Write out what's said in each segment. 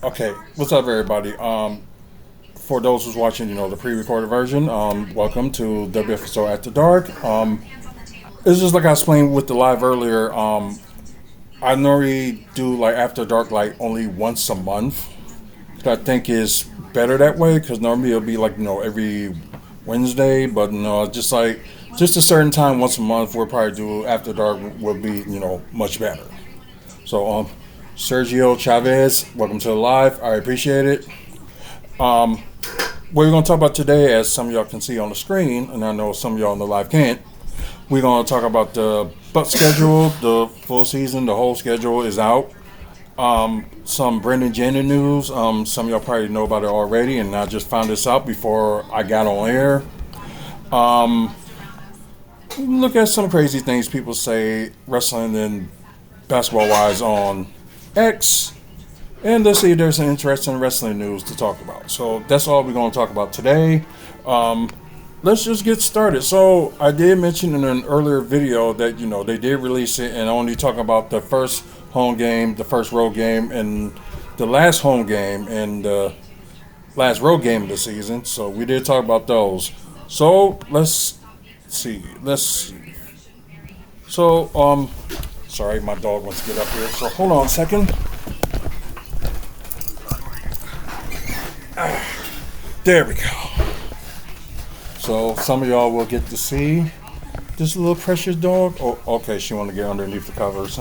Okay, what's up, everybody? For those who's watching, the pre-recorded version, welcome to WFSO After Dark. It's just like I explained with the live earlier. I normally do like After Dark like only once a month. I think is better that way because normally it'll be like every Wednesday, but just a certain time once a month. We'll probably do After Dark will be much better. So Sergio Chavez, welcome to the live. I appreciate it. Um, what we're going to talk about today, as some of y'all can see on the screen, and I know some of y'all on the live can't, we're going to talk about the Buck schedule, the full season, the whole schedule is out. Some Brendan Jenner news. Some of y'all probably know about it already, and I just found this out before I got on air. Um, Look at some crazy things people say wrestling and basketball wise on X, and let's see if there's some interesting wrestling news to talk about. So that's all we're going to talk about today. Um, let's just get started. So I did mention in an earlier video that they did release it and only talk about the first home game, the first road game, and the last home game and the last road game of the season. So we did talk about those. So let's see. Let's see. So sorry, my dog wants to get up here. So hold on a second. There we go. So some of y'all will get to see this little precious dog. Oh, okay, she want to get underneath the covers.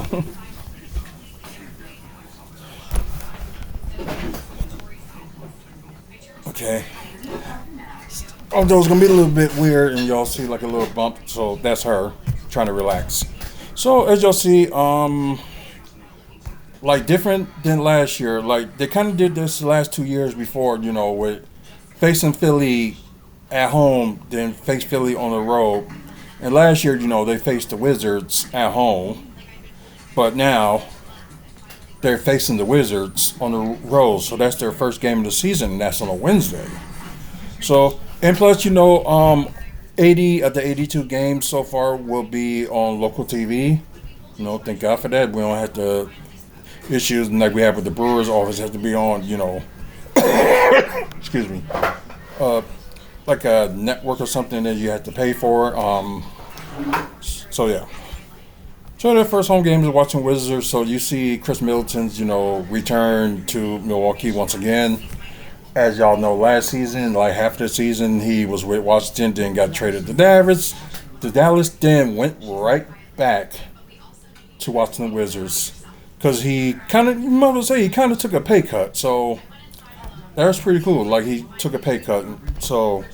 Okay. Although it's gonna be a little bit weird, and y'all see like a little bump. So that's her trying to relax. So as y'all see, like different than last year. Like they kind of did this the last 2 years before, with facing Philly at home, then face Philly on the road. And last year, they faced the Wizards at home, but now they're facing the Wizards on the road. So that's their first game of the season, and that's on a Wednesday. So and plus, 80 of the 82 games so far will be on local TV. Thank God for that. We don't have to issues like we have with the Brewers. Always have to be on, excuse me, uh, like a network or something that you have to pay for. So yeah. So their first home game is watching Wizards. So you see Chris Middleton's, return to Milwaukee once again. As y'all know, last season, like half the season, he was with Washington, then got traded to Dallas. The Dallas then went right back to Washington Wizards because he kind of, he kind of took a pay cut. So that was pretty cool. Like he took a pay cut, so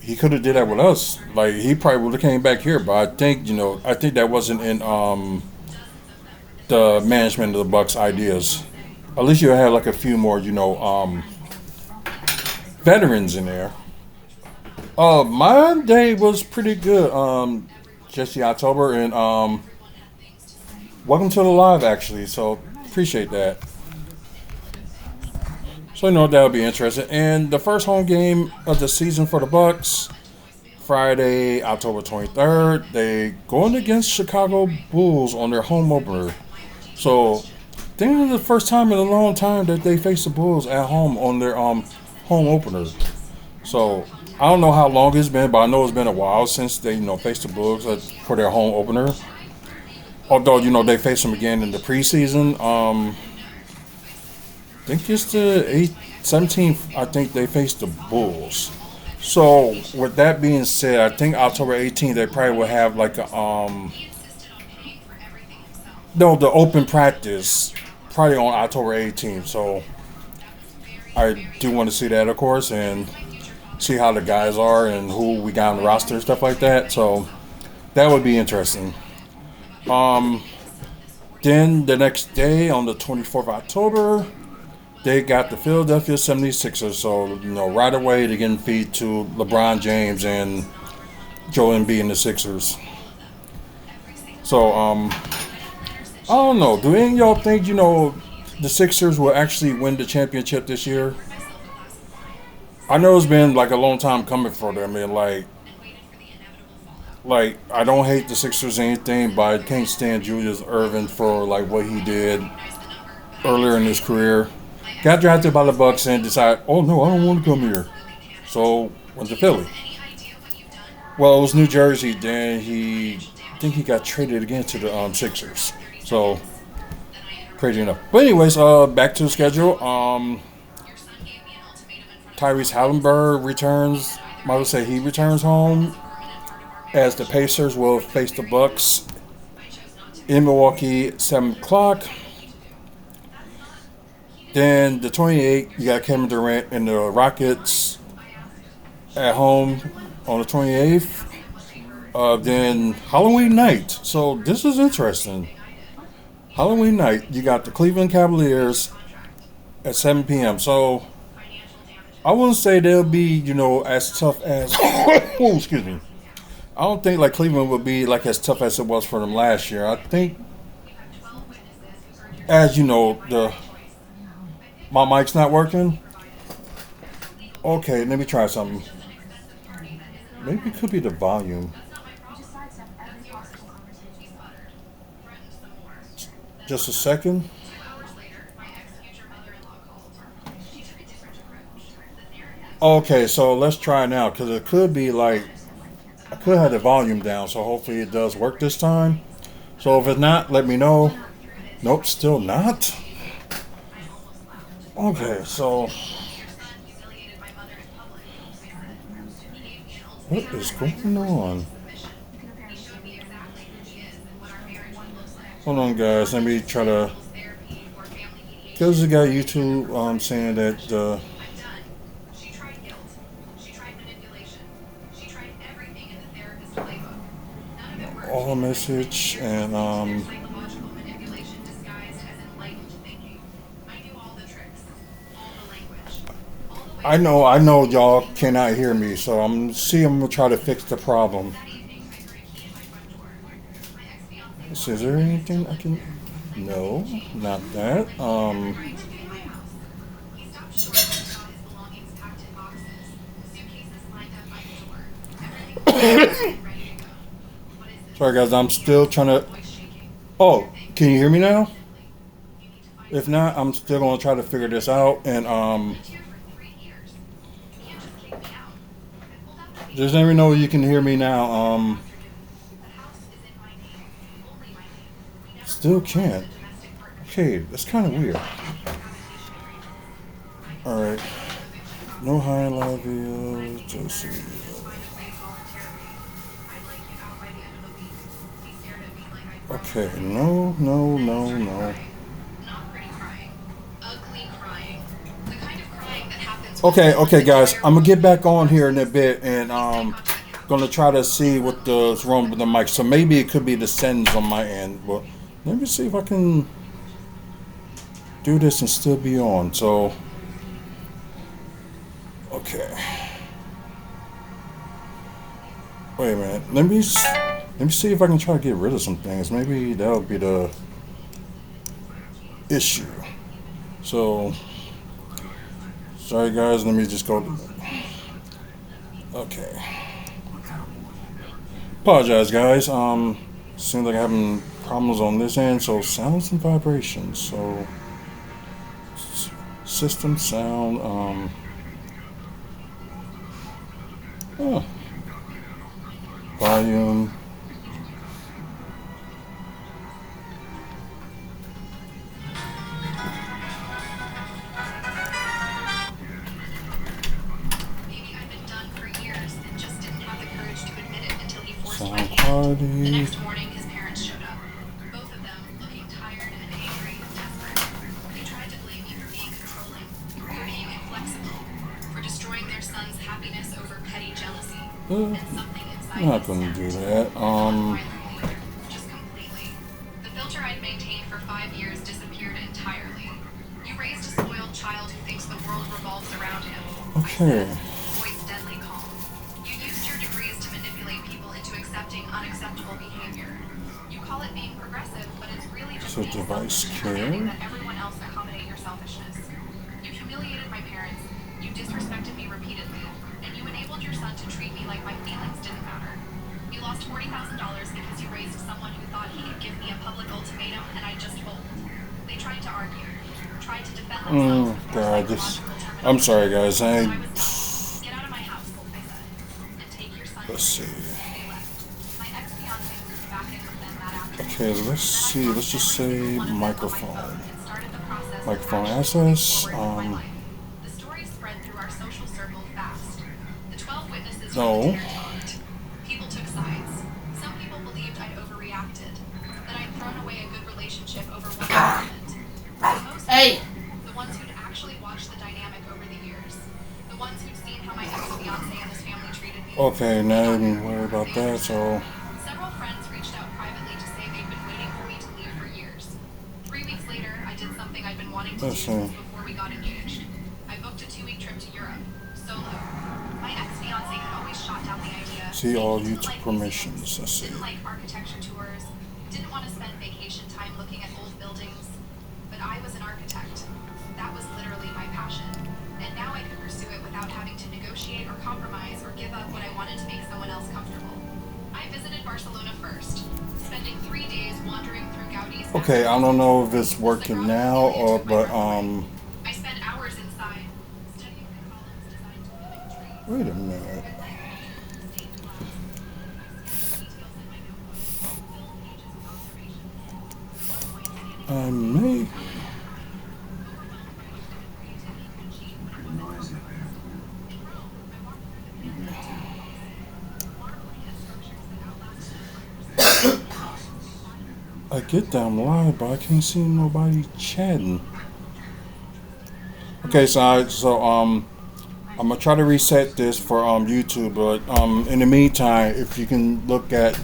he could have did that with us. Like he probably would have came back here, but I think that wasn't in the management of the Bucks' ideas. At least you had like a few more, veterans in there. My day was pretty good. Jesse October and welcome to the live actually. So appreciate that. So that'll be interesting. And the first home game of the season for the Bucks, Friday, October 23rd. They going against Chicago Bulls on their home opener. So I think it's the first time in a long time that they face the Bulls at home on their home opener. So I don't know how long it's been, but I know it's been a while since they faced the Bulls for their home opener. Although they face them again in the preseason. I think it's the 17th. I think they faced the Bulls. So with that being said, I think October 18th they probably will have like a the open practice probably on October 18th. So I do want to see that, of course, and see how the guys are and who we got on the roster and stuff like that. So that would be interesting. Then the next day, on the 24th of October, they got the Philadelphia 76ers. So, right away they're getting feed to LeBron James and Joel Embiid and the Sixers. So, I don't know. Do any of y'all think, the Sixers will actually win the championship this year? I know it's been like a long time coming for them, and like I don't hate the Sixers or anything, but I can't stand Julius Erving for like what he did earlier in his career. Got drafted by the Bucks and decided, oh no, I don't want to come here. So went to Philly. Well, it was New Jersey. Then I think he got traded again to the Sixers. So crazy enough. But anyways, back to the schedule. Tyrese Halliburton returns. I would say he returns home as the Pacers will face the Bucks in Milwaukee at 7 o'clock. Then the 28th, you got Kevin Durant and the Rockets at home on the 28th. Then Halloween night. So this is interesting. Halloween night, you got the Cleveland Cavaliers at 7 p.m. So I wouldn't say they'll be, as tough as. Oh, excuse me. I don't think like Cleveland would be like as tough as it was for them last year. I think, as you know, my mic's not working. Okay, let me try something. Maybe it could be the volume. Just a second. Okay, so let's try now because it could be like I could have the volume down, so hopefully it does work this time. So if it's not, let me know. Nope, still not. Okay, so what is going on? Hold on, guys. Let me try to. Because the guy YouTube saying that all message and I know y'all cannot hear me, so I'm gonna try to fix the problem. So is there anything I can? No, not that. Sorry guys, I'm still trying to. Oh, can you hear me now? If not, I'm still gonna try to figure this out and just let me know you can hear me now. Still can't. Okay, that's kind of weird. All right. No highlight video. Josie. Okay. No, no, no, no. Okay, guys. I'm gonna get back on here in a bit, and gonna try to see what's wrong with the mic. So maybe it could be the settings on my end, but let me see if I can do this and still be on. So, okay. Wait a minute. Let me see if I can try to get rid of some things. Maybe that'll be the issue. So, sorry guys. Let me just go. Okay. Apologize, guys. Seems like I'm having problems on this end. So, sounds and vibrations. So, system sound. Oh, volume. Sound quality. The next morning, his parents showed up. Both of them looking tired and angry and desperate. They tried to blame me for being controlling, for being inflexible, for destroying their son's happiness over petty jealousy. And something inside I'm not gonna do that. Just completely. The filter I'd maintained for 5 years disappeared entirely. You raised a spoiled child who thinks the world revolves around him. Okay. Voice deadly calm. You used your degrees to manipulate people into accepting unacceptable behavior. You call it being progressive, but it's really just So being device selfish, care. demanding that everyone else accommodate your selfishness. You humiliated my parents. You disrespected me repeatedly, and you enabled your son to treat me like my feelings didn't matter. You lost $40,000 because you raised someone who thought he could give me a public ultimatum, and I just folded. They tried to argue. tried to defend themselves before God, this. psychological I'm termination. sorry, guys. So I was done. Get out of my house, I said, and take your son Let's with you. see. They left. My ex-fiance moved back in with them that Okay, afternoon. let's And then I see. blocked Let's just every single say one of them on my phone microphone. and started the process of Microphone actually moving access. forward with my life. The story spread through our social circle fast. The 12 witnesses from the No. dinner talked. People took sides. Some people believed I'd overreacted, that I'd thrown away a good relationship over one argument. But most Hey! people, the ones who'd actually watched the dynamic over the years, the ones who'd seen how my ex-fiance and his family treated me, Okay, they now I got didn't it. worry about They that. understood. So, Several friends reached out privately to say they'd been waiting for me to leave for years. 3 weeks later, I did something I'd been wanting to do let's see. since before we got engaged. I booked a 2-week trip to Europe, solo. My ex-fiance had always shot down the idea. See Saying all he didn't YouTube like permissions. museums, Let's see. didn't like architecture tours, didn't want to spend vacation time looking at old buildings. But I was an architect. That was literally my passion. And now I could pursue it without having to negotiate or compromise or give up what I wanted to make someone else comfortable. I visited Barcelona first, spending 3 days wandering through Gaudi's Okay, I don't know if it's working now or, but I spent hours inside, studying the columns designed to mimic trees. wait a minute. Read manuscripts of stained glass, details in my notebook, filled pages with observations. One point standing I on may. overwhelmed by art and creativity could achieve what I wanted to do. In Rome, I walked through the Via Appice, marveling at structures that outlasted empires. I get that I'm live, but I can't see nobody chatting. Okay, so I'm gonna try to reset this for YouTube, but in the meantime, if you can look at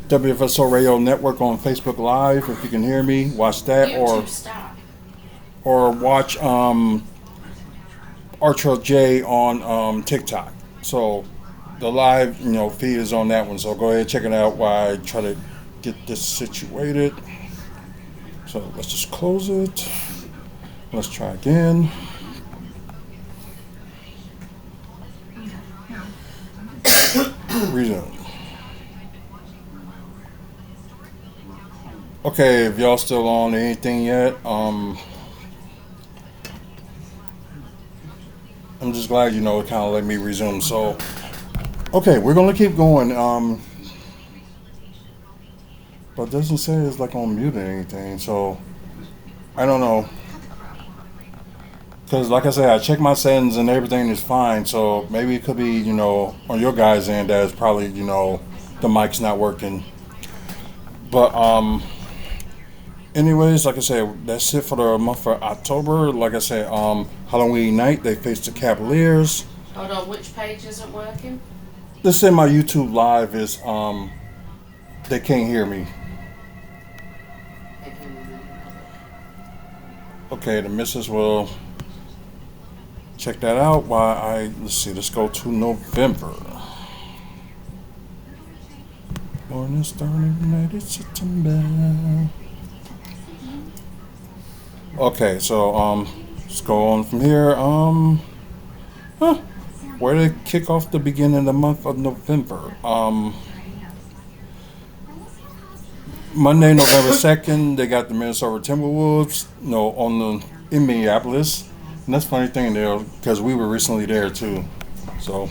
WFSO Radio Network on Facebook Live, if you can hear me, watch that, YouTube, stop. or watch Archer J on TikTok. So the live feed is on that one. So go ahead and check it out while I try to get this situated. So let's just close it. Let's try again. Resume. Okay, if y'all still on anything yet, I'm just glad it kind of let me resume. So, okay, we're gonna keep going. But it doesn't say it's like on mute or anything. So I don't know. Because like I said, I checked my settings and everything is fine. So maybe it could be on your guys' end that it's probably the mic's not working. But anyways, like I said, that's it for the month of October. Like I said, Halloween night they faced the Cavaliers. Hold on, which page isn't working? Let's say my YouTube live is they can't hear me. Okay, the missus will check that out. Let's see, let's go to November. Born and started United September. Okay, so let's go on from here. Where did it kick off the beginning of the month of November? Monday, November 2nd, they got the Minnesota Timberwolves, in Minneapolis. And that's a funny thing there, because we were recently there too. So,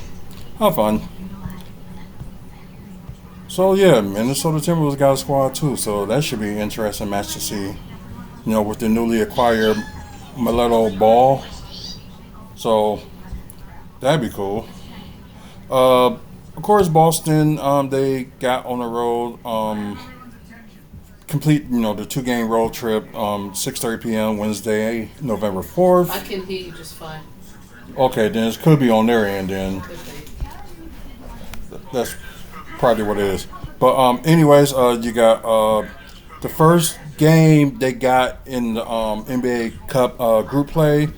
have fun. So yeah, Minnesota Timberwolves got a squad too, so that should be an interesting match to see. With the newly acquired Melo Ball. So that'd be cool. Of course, Boston, they got on the road. Complete, the 2-game road trip. 6:30 p.m. Wednesday, November 4th. I can hear you just fine. Okay, then it could be on their end. Then Could be. that's probably what it is. But anyways, you got the first game they got in the NBA Cup group play.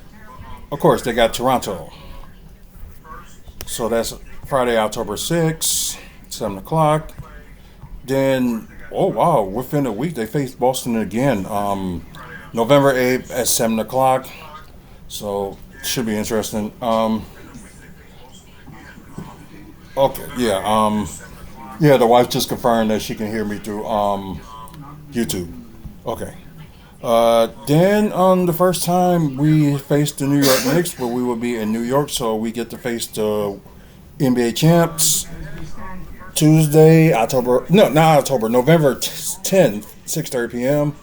Of course, they got Toronto. So that's Friday, October 6th, 7 o'clock. Then, oh wow, within a week they faced Boston again. November 8th at 7 o'clock. So, should be interesting. Okay, yeah. Yeah, the wife just confirmed that she can hear me through YouTube. Okay. Then the first time we faced the New York Knicks, but we will be in New York, so we get to face the NBA champs Tuesday, October. No, not October. November 10th, 6:30 p.m.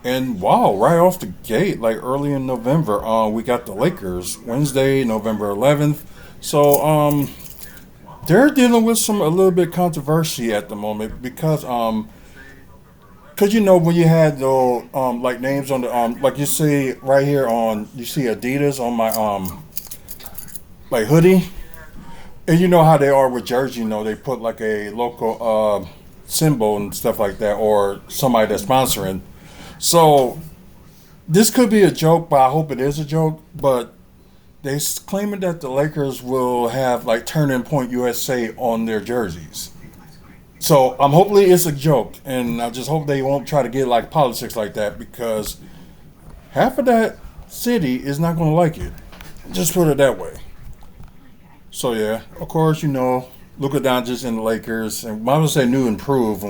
And wow, right off the gate, like early in November, we got the Lakers Wednesday, November 11th. So they're dealing with some a little bit controversy at the moment because you know when you had the like names on the like you see right here on you see Adidas on my like hoodie, and you know how they are with jersey. You know they put like a local symbol and stuff like that, or somebody that's sponsoring. So this could be a joke, but I hope it is a joke. But they claiming that the Lakers will have like Turning Point USA on their jerseys. So I'm hopefully it's a joke, and I just hope they won't try to get like politics like that because half of that city is not going to like it. Just put it that way. So yeah, of course you know Luka Doncic and the Lakers, and I would say new improve,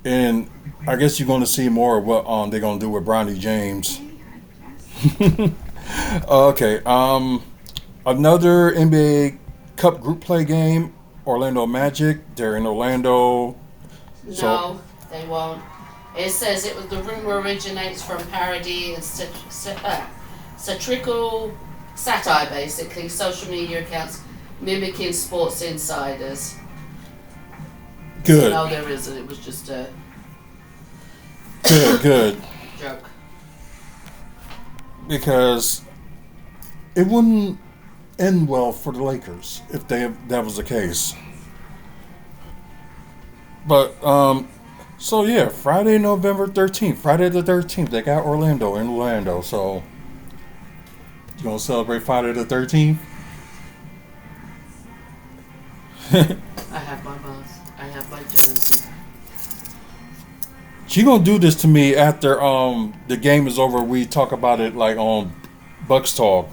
and I guess you're going to see more of what they're going to do with Bronny James. Okay, another NBA Cup group play game. Orlando Magic. They're in Orlando. So No, they won't. It says it was the rumor originates from parody and satirical satire, basically, social media accounts mimicking sports insiders. good, No, there isn't. It was just a good. joke. Because it wouldn't end well for the Lakers if that was the case. But so yeah, Friday, November 13th, Friday the 13th, they got Orlando in Orlando. So you gonna celebrate Friday the 13th? I have my mask. I have my jersey. She gonna do this to me after the game is over. We talk about it like on Bucks Talk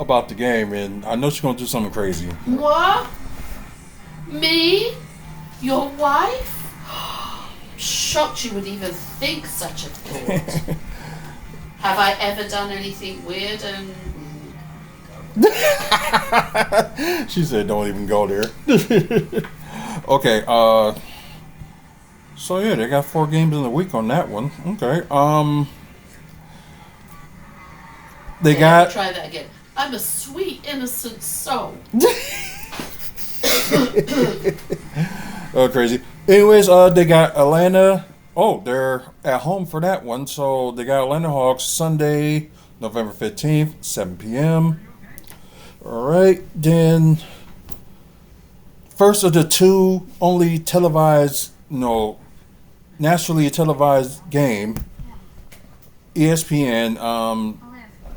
about the game, and I know she's gonna do something crazy. What? Me? Your wife? Shocked you would even think such a thought. Have I ever done anything weird and She said, "Don't even go there." Okay. So yeah, they got 4 games in a week on that one. Okay. They yeah, got. try that again. I'm a sweet, innocent soul. Oh, crazy. Anyways, they got Atlanta. Oh, they're at home for that one. So they got Atlanta Hawks Sunday, November 15th, 7 p.m. All right. Then, first of the two only televised, no, nationally televised game, ESPN,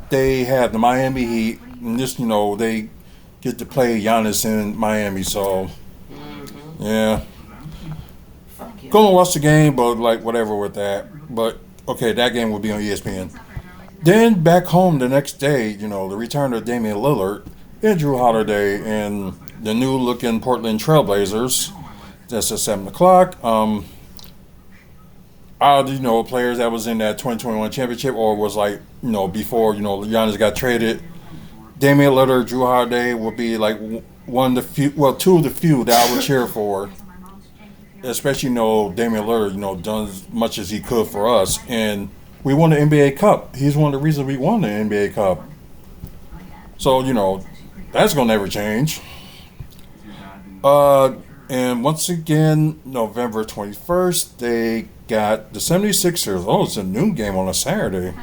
they have the Miami Heat. And this, you know, they get to play Giannis in Miami. So, yeah. Fuck you. Gonna watch the game, but like whatever with that. But okay, that game will be on ESPN. Then back home the next day, you know, the return of Damian Lillard and Drew Holiday and the new looking Portland Trailblazers. That's at 7 o'clock. All you know, players that was in that 2021 championship or was like, you know, before, you know, Giannis got traded. Damian Lillard, Drew Holiday will be like one of the few, well, two of the few that I would cheer for. Especially, you know, Damian Lillard, you know, done as much as he could for us. And we won the NBA Cup. He's one of the reasons we won the NBA Cup. So, you know, that's going to never change. And once again, November 21st, they got the 76ers. Oh, it's a noon game on a Saturday.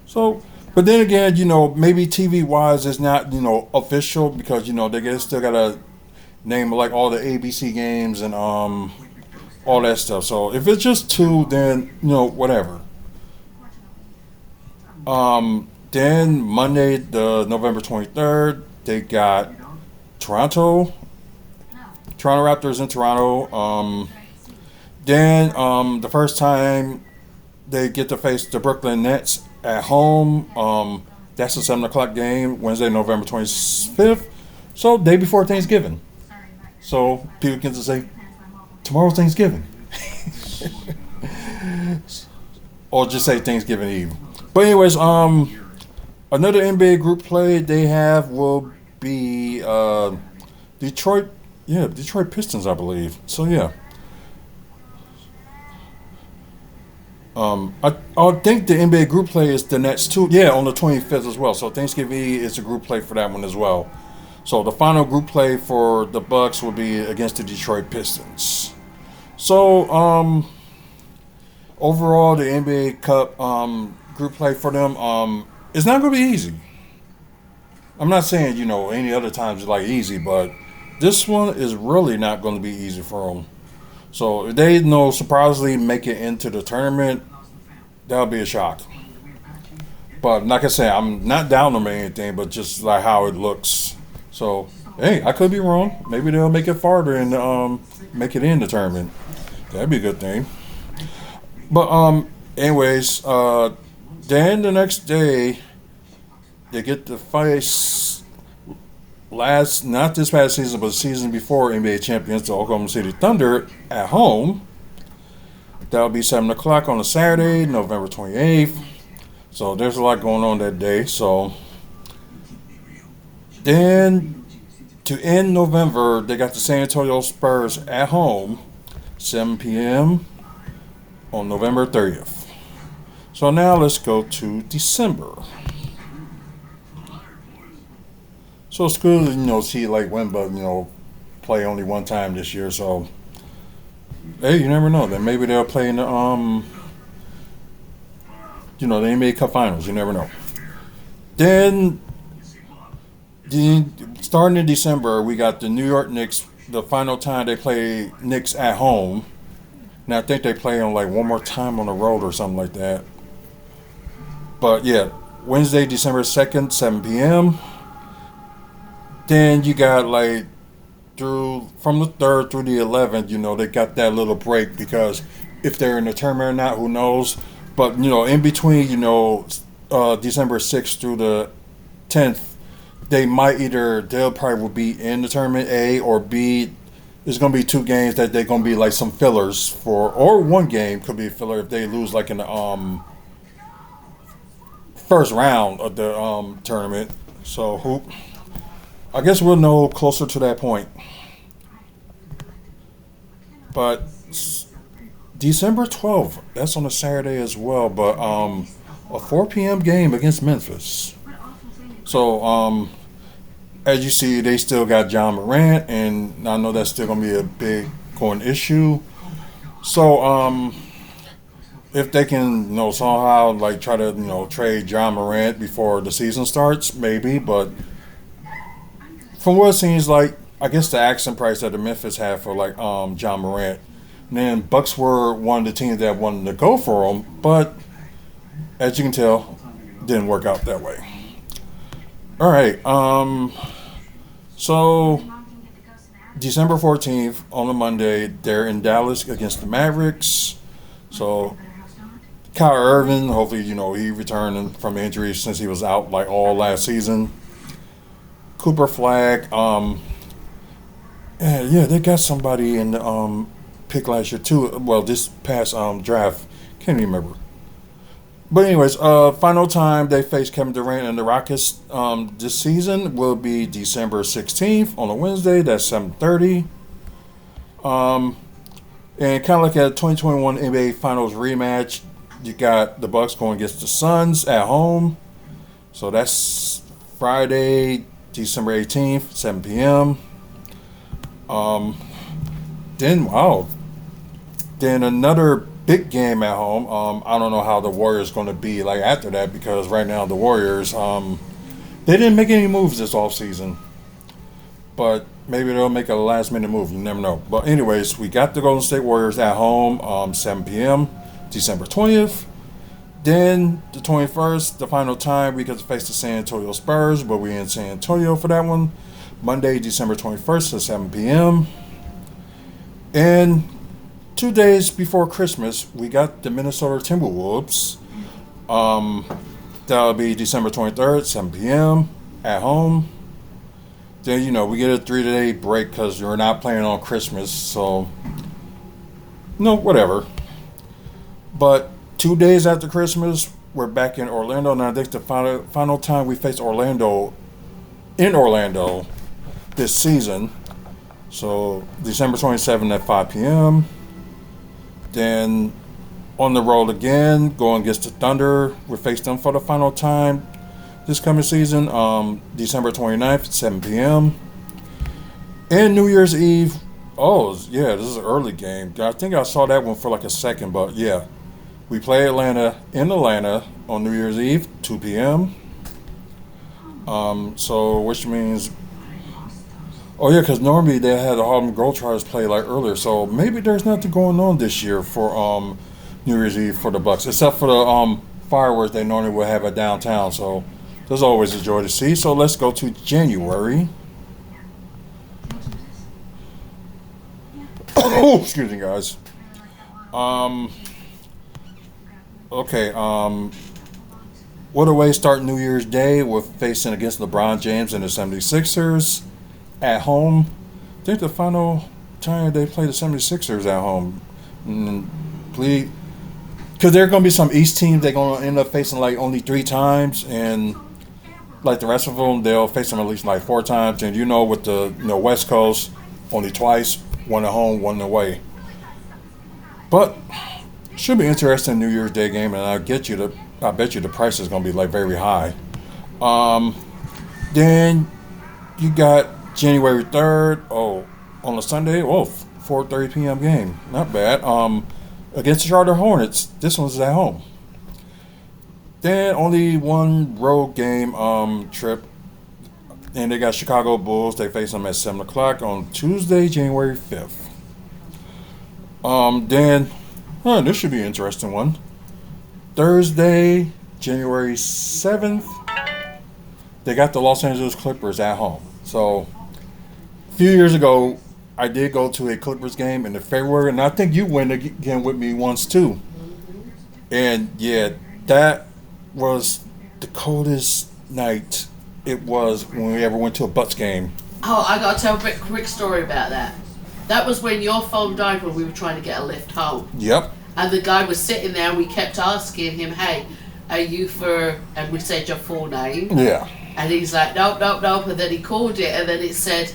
So, but then again, you know, maybe TV-wise it's not, you know, official because, you know, still got to name like all the ABC games and all that stuff. So if it's just two, then, you know, whatever. Then Monday, the November 23rd, they got Toronto Raptors in Toronto. Then the first time they get to face the Brooklyn Nets at home. That's a 7 o'clock game, Wednesday, November 25th. So day before Thanksgiving. So people get to say, tomorrow's Thanksgiving. or just say Thanksgiving Eve. But anyways, another NBA group play they have will be Detroit, yeah, Detroit Pistons, I believe. So yeah, I think the NBA group play is the Nets too. Yeah, on the 25th as well. So Thanksgiving Eve is a group play for that one as well. So the final group play for the Bucks will be against the Detroit Pistons. So overall, the NBA Cup group play for them it's not going to be easy. I'm not saying any other times it's like easy, but this one is really not going to be easy for them. So if they surprisingly make it into the tournament, that'll be a shock. But like I say, I'm not down on anything, but just like how it looks. So hey, I could be wrong. Maybe they'll make it farther and make it in the tournament. That'd be a good thing. But anyways, then the next day they get to face not this past season, but the season before NBA champions, the Oklahoma City Thunder at home. That'll be 7 o'clock on a Saturday, November 28th. So there's a lot going on that day. So then to end November, they got the San Antonio Spurs at home, 7 p.m. on November 30th. So now let's go to December. So it's good to see like Wemba play only one time this year. So hey, you never know. Then maybe they'll play in the the NBA Cup Finals. You never know. Then starting in December, we got the New York Knicks. The final time they play Knicks at home. Now I think they play on like one more time on the road or something like that. But yeah, Wednesday, December 2nd, 7 p.m. Then you got like from the 3rd through the 11th, they got that little break because if they're in the tournament or not, who knows? But in between, December 6th through the 10th, they'll probably will be in the tournament A or B. There's gonna be two games that they're gonna be like some fillers for, or one game could be a filler if they lose like in the first round of the tournament. So I guess we'll know closer to that point. But December 12th, that's on a Saturday as well, but a 4 p.m. game against Memphis. So as you see, they still got John Morant, and I know that's still going to be a big going issue. So if they can somehow like try to trade John Morant before the season starts, maybe, but from what it seems like, I guess the asking price that the Memphis had for like John Morant, and then Bucks were one of the teams that wanted to go for him, but as you can tell, didn't work out that way. All right, so December 14th on a Monday, they're in Dallas against the Mavericks. So Kyle Irving, hopefully he returned from injury since he was out like all last season. Cooper Flag, yeah, they got somebody in the pick last year too. Well, this past draft, can't even remember. But anyways, final time they face Kevin Durant and the Rockets this season will be December 16th on a Wednesday. That's 7:30. And kind of like a 2021 NBA Finals rematch, you got the Bucks going against the Suns at home. So that's Friday, December 18th, 7 p.m. Then another big game at home. I don't know how the Warriors going to be like after that because right now the Warriors, they didn't make any moves this offseason. But maybe they'll make a last minute move. You never know. But anyways, we got the Golden State Warriors at home, 7 p.m., December 20th. Then the 21st, the final time, we get to face the San Antonio Spurs, but we're in San Antonio for that one. Monday, December 21st at 7 p.m. And 2 days before Christmas, we got the Minnesota Timberwolves. That'll be December 23rd, 7 p.m. at home. Then, we get a 3-day break because we're not playing on Christmas, so, whatever. But 2 days after Christmas, we're back in Orlando. Now, I think the final time we faced Orlando in Orlando this season. So December 27th at 5 p.m. Then on the road again, going against the Thunder. We face them for the final time this coming season. December 29th at 7 p.m. And New Year's Eve. Oh, yeah, this is an early game. I think I saw that one for like a second, but yeah. We play Atlanta in Atlanta on New Year's Eve, 2 p.m. So, which means, oh yeah, because normally they had the Harlem Globetrotters play like earlier. So maybe there's nothing going on this year for New Year's Eve for the Bucks, except for the fireworks they normally would have at downtown. So there's always a joy to see. So let's go to January. Oh, excuse me, guys. Okay. What a way to start New Year's Day with facing against LeBron James and the 76ers at home. I think the final time they play the 76ers at home. Please, because there are going to be some East teams they're going to end up facing like only 3 times, and like the rest of them, they'll face them at least like 4 times. And with the West Coast, only twice, one at home, one away. But should be interesting New Year's Day game, and I bet you the price is going to be like very high. Then you got January 3rd. Oh, on a Sunday. Oh, 4:30 p.m. game. Not bad. Against the Charlotte Hornets. This one's at home. Then only one road game trip. And they got Chicago Bulls. They face them at 7 o'clock on Tuesday, January 5th. Then, this should be an interesting one. Thursday, January 7th, they got the Los Angeles Clippers at home. So, a few years ago, I did go to a Clippers game in February, and I think you went again with me once too. And yeah, that was the coldest night it was when we ever went to a Bucks game. Oh, I got to tell a quick story about that. That was when your phone died when we were trying to get a lift home. Yep. And the guy was sitting there and we kept asking him, hey, are you for, and we said your full name. Yeah. And he's like, nope. And then he called it and then it said,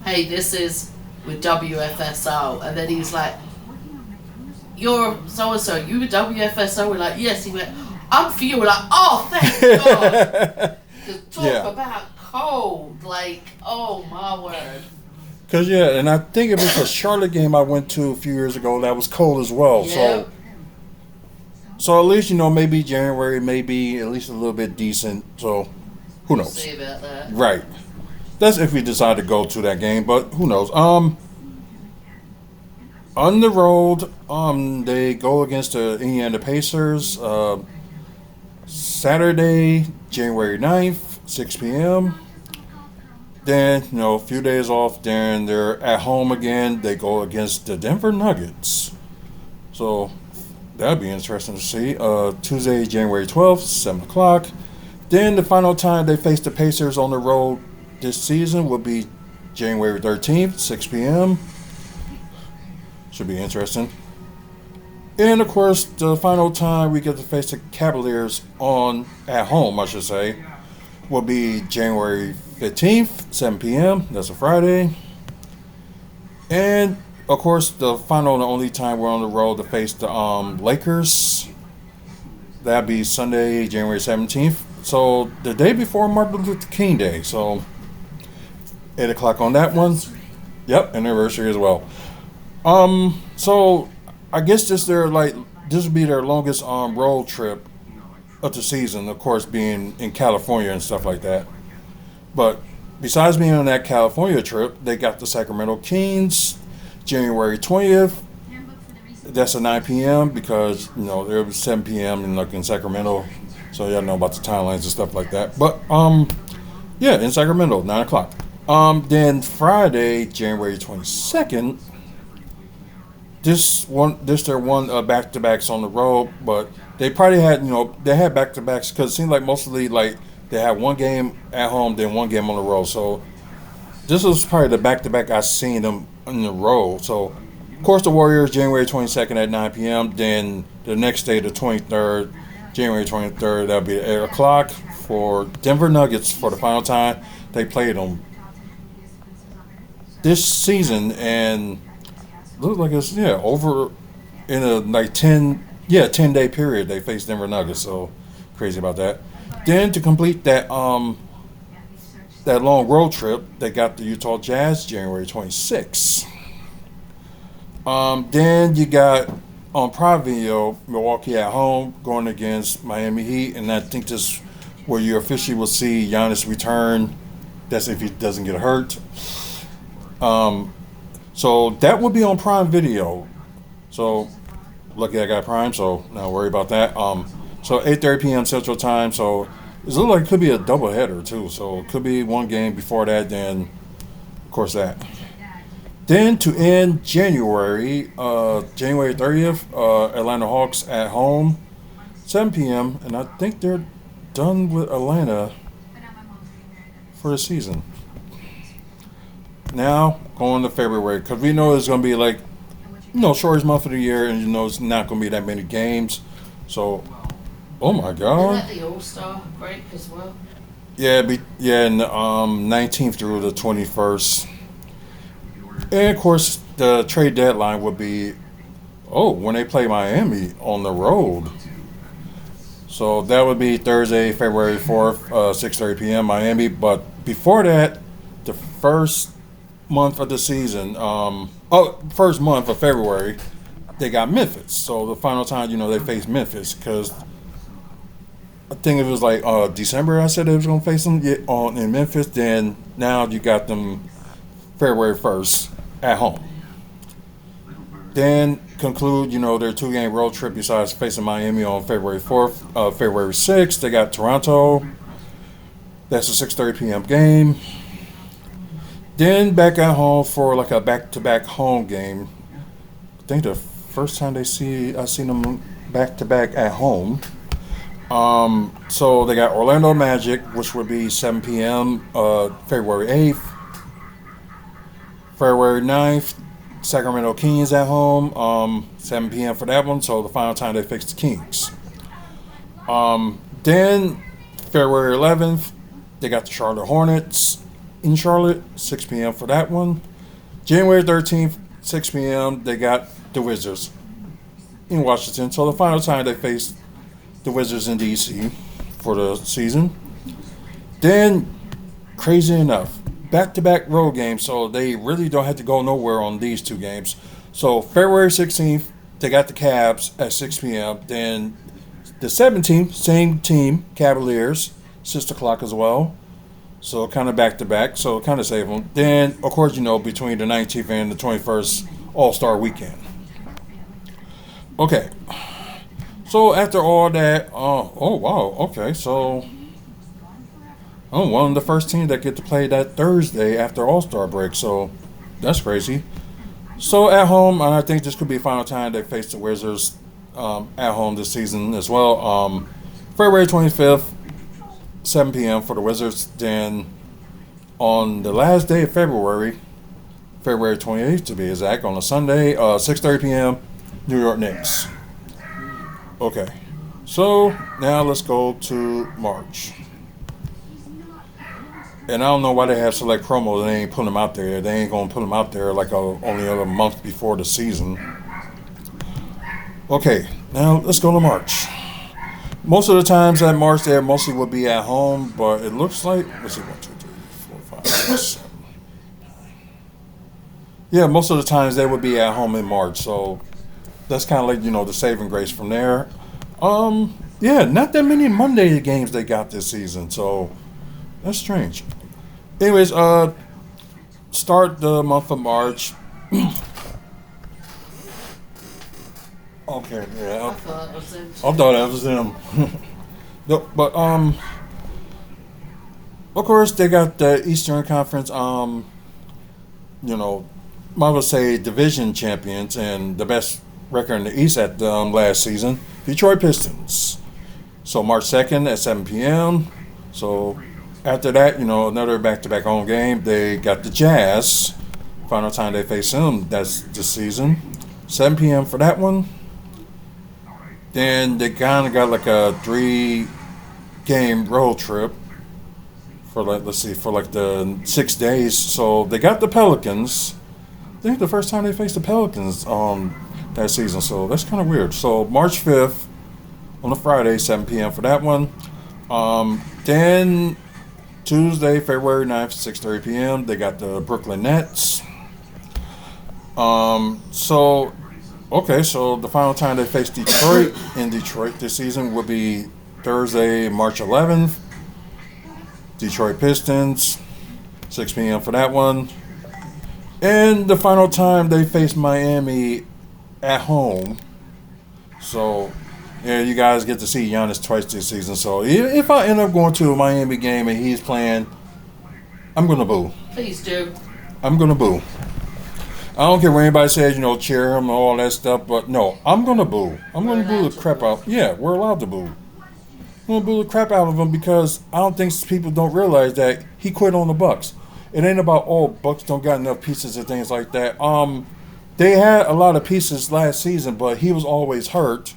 hey, this is with WFSO. And then he's like, you're so-and-so, you with WFSO? We're like, yes. He went, I'm for you. We're like, oh, thank God. Talk about cold. Like, oh, my word. Because, and I think it was a Charlotte game I went to a few years ago that was cold as well. Yep. So at least, maybe January may be at least a little bit decent. So, who knows? We'll see about that. Right. That's if we decide to go to that game, but who knows? On the road, they go against the Indiana Pacers. Saturday, January 9th, 6 p.m. Then, a few days off. Then they're at home again. They go against the Denver Nuggets. So, that'd be interesting to see. Tuesday, January 12th, 7 o'clock. Then the final time they face the Pacers on the road this season will be January 13th, 6 p.m. Should be interesting. And, of course, the final time we get to face the Cavaliers at home, I should say, will be January 15th, 7 p.m. That's a Friday. And, of course, the final and the only time we're on the road to face the Lakers, that'll be Sunday, January 17th. So, the day before Martin Luther King Day. So, 8 o'clock on that one. Yep, anniversary as well. So, I guess this will be their longest road trip of the season, of course, being in California and stuff like that. But besides being on that California trip, they got the Sacramento Kings, January 20th. That's at 9 p.m. because, there was 7 p.m. in Sacramento. So y'all know about the timelines and stuff like that. But, in Sacramento, 9 o'clock. Then Friday, January 22nd, This their one back-to-backs on the road, but they probably had they had back-to-backs because it seemed like mostly they had one game at home, then one game on the road. So this was probably the back-to-back I seen them on the road. So of course the Warriors January 22nd at 9 p.m. Then The next day, the 23rd, January 23rd, that'll be at 8 o'clock for Denver Nuggets for the final time. They played them this season, and looks like it's over in a like 10-day period. They faced Denver Nuggets, so crazy about that. Then to complete that long road trip, they got the Utah Jazz January 26th. Then you got on Prime Video Milwaukee at home going against Miami Heat, and I think this is where you officially will see Giannis return. That's if he doesn't get hurt. So that will be on Prime Video. So lucky I got Prime, so not worry about that. So 8:30 p.m. Central Time. So it looks like it could be a doubleheader too. So it could be one game before that, then of course that. Then to end January 30th, Atlanta Hawks at home, 7 p.m. And I think they're done with Atlanta for the season. Now going to February, because we know it's going to be like, shortest month of the year, and it's not going to be that many games. So, oh my God. Isn't that the All-Star break as well? Yeah, and 19th through the 21st. And of course, the trade deadline would be, when they play Miami on the road. So that would be Thursday, February 4th, 6:30 p.m. Miami. But before that, the first month of the season, first month of February, they got Memphis. So the final time, they faced Memphis, because I think it was like December. I said they was gonna face them in Memphis. Then now you got them February 1st at home. Then conclude, their 2-game road trip besides facing Miami on February 4th. February 6th, they got Toronto. That's a 6:30 p.m. game. Then back at home for like a back-to-back home game. I think the first time I seen them back-to-back at home. So they got Orlando Magic, which would be 7 p.m. February 8th. February 9th, Sacramento Kings at home, 7 p.m. for that one. So the final time they fixed the Kings. Then February 11th, they got the Charlotte Hornets in Charlotte, 6 p.m. for that one. January 13th, 6 p.m., they got the Wizards in Washington. So the final time they faced the Wizards in D.C. for the season. Then, crazy enough, back-to-back road games, so they really don't have to go nowhere on these two games. So February 16th, they got the Cavs at 6 p.m. Then the 17th, same team, Cavaliers, 6 o'clock as well. So kind of back-to-back, so kind of save them. Then, of course, between the 19th and the 21st, All-Star Weekend. Okay. So after all that, oh wow, okay, so one of the first teams that get to play that Thursday after All-Star break, so that's crazy. So at home, I think this could be the final time they face the Wizards at home this season as well. February 25th, 7 p.m. for the Wizards. Then on the last day of February 28th to be exact, on a Sunday, 6:30 p.m., New York Knicks. Okay, so now let's go to March. And I don't know why they have select promos. They ain't putting them out there. They ain't going to put them out there like only a month before the season. Okay, now let's go to March. Most of the times that March there mostly would be at home, but it looks like, let's see, 1, 2, 3, 4, 5, 6, 7, 9. Yeah, most of the times they would be at home in March, so that's kind of like, the saving grace from there. Yeah, not that many Monday games they got this season, so that's strange. Anyways, start the month of March. Okay, yeah. I thought it was them. I thought that was them. No, but of course they got the Eastern Conference. I would say division champions and the best record in the East at last season, Detroit Pistons. So March 2nd at 7 p.m. So after that, another back-to-back home game. They got the Jazz. Final time they face them, that's this season. 7 p.m. for that one. Then they kind of got like a 3-game road trip for like, let's see, for like the 6 days. So they got the Pelicans. I think the first time they faced the Pelicans that season. So that's kind of weird. So March 5th on a Friday, 7 p.m. for that one. Then Tuesday, February 9th, 6:30 p.m. They got the Brooklyn Nets. So okay, so the final time they face Detroit in Detroit this season will be Thursday, March 11th. Detroit Pistons, 6 p.m. for that one. And the final time they face Miami at home. So, yeah, you guys get to see Giannis twice this season. So, if I end up going to a Miami game and he's playing, I'm going to boo. Please do. I'm going to boo. I don't care what anybody says, cheer him and all that stuff, but no, I'm going to boo. I'm going to boo the crap out. Yeah, we're allowed to boo. I'm going to boo the crap out of him because I don't think people don't realize that he quit on the Bucks. It ain't about, Bucks don't got enough pieces and things like that. They had a lot of pieces last season, but he was always hurt.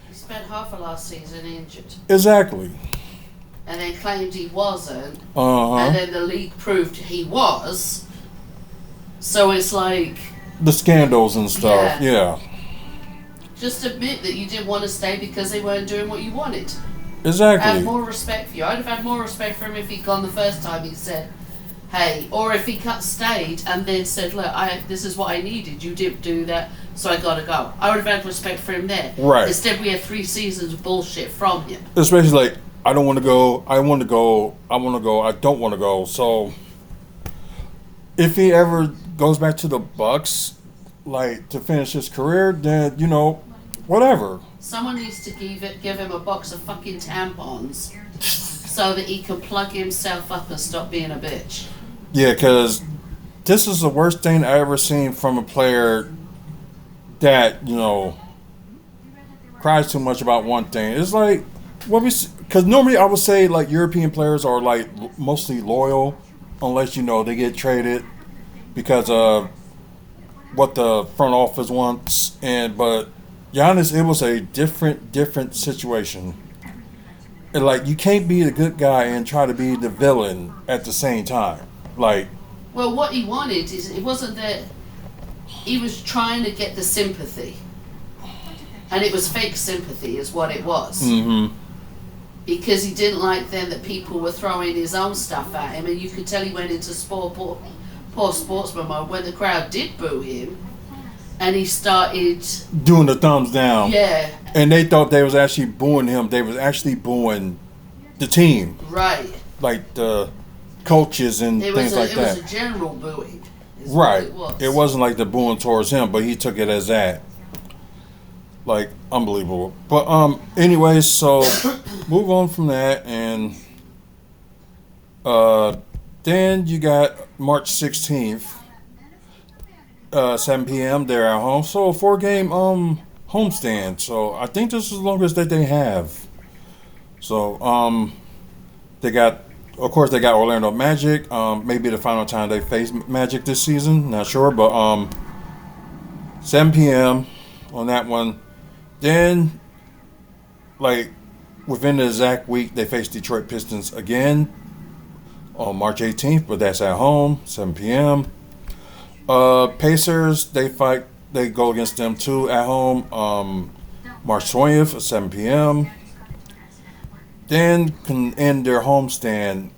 He spent half of last season injured. Exactly. And then claimed he wasn't. Uh-huh. And then the league proved he was. So it's like... the scandals and stuff, yeah. Just admit that you didn't want to stay because they weren't doing what you wanted. Exactly. I have more respect for you. I'd have had more respect for him if he'd gone the first time he said, hey, or if he stayed and then said, look, this is what I needed. You didn't do that, so I gotta go. I would have had respect for him there. Right. Instead, we had 3 seasons of bullshit from him. Especially like, I don't want to go, I want to go, I want to go, I don't want to go. So, if he ever goes back to the Bucks, like, to finish his career, then, whatever. Someone needs to give him a box of fucking tampons so that he can plug himself up and stop being a bitch. Yeah, because this is the worst thing I ever seen from a player that, cries too much about one thing. It's like, because normally I would say, like, European players are, like, mostly loyal unless, they get traded because of what the front office wants. But Giannis, it was a different situation. And, like, you can't be the good guy and try to be the villain at the same time. Like, well, what he wanted is, it wasn't that he was trying to get the sympathy, and it was fake sympathy is what it was. Mm-hmm. Because he didn't like then that people were throwing his own stuff at him, and you could tell he went into poor sportsman mode when the crowd did boo him, and he started doing the thumbs down. Yeah. And they thought they was actually booing him. They was actually booing the team. Right. Like the coaches and things like that. It was a general booing. Right. It wasn't like the booing towards him, but he took it as that. Like, unbelievable. But anyways, so move on from that, and then you got March 16th, 7 p.m. They're at home. So a 4-game homestand. So I think this is the longest that they have. So they got, of course, they got Orlando Magic. Maybe the final time they face Magic this season. Not sure, but 7 p.m. on that one. Then, like, within the exact week, they face Detroit Pistons again on March 18th, but that's at home, 7 p.m. Pacers, they go against them too at home, March 20th at 7 p.m. Then can end their homestand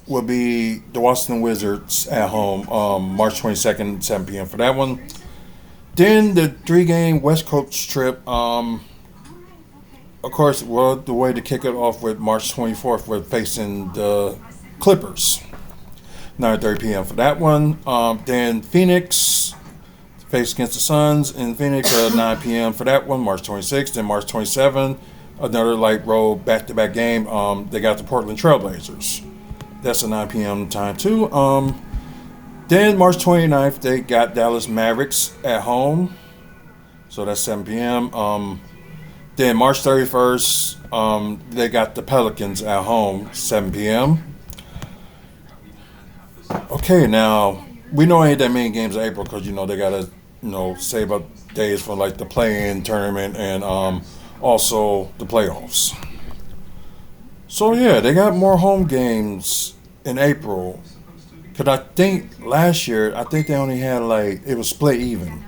will be the Washington Wizards at home, March 22nd, 7 p.m. for that one. Then the 3-game West Coast trip, of course, well, the way to kick it off with March 24th, we're facing the Clippers, 9:30 p.m. for that one. Then Phoenix face against the Suns in Phoenix at 9 p.m. for that one, March 26th. Then March 27th, another light road back-to-back game. They got the Portland Trailblazers. That's a 9 p.m. time too. Then March 29th, they got Dallas Mavericks at home. So that's 7 p.m. Then March 31st, they got the Pelicans at home, 7 p.m. Okay, now, we know ain't that many games in April because, they got to, save up days for, like, the play-in tournament and also the playoffs. So yeah, they got more home games in April. Cause I think last year, I think they only had like it was split even,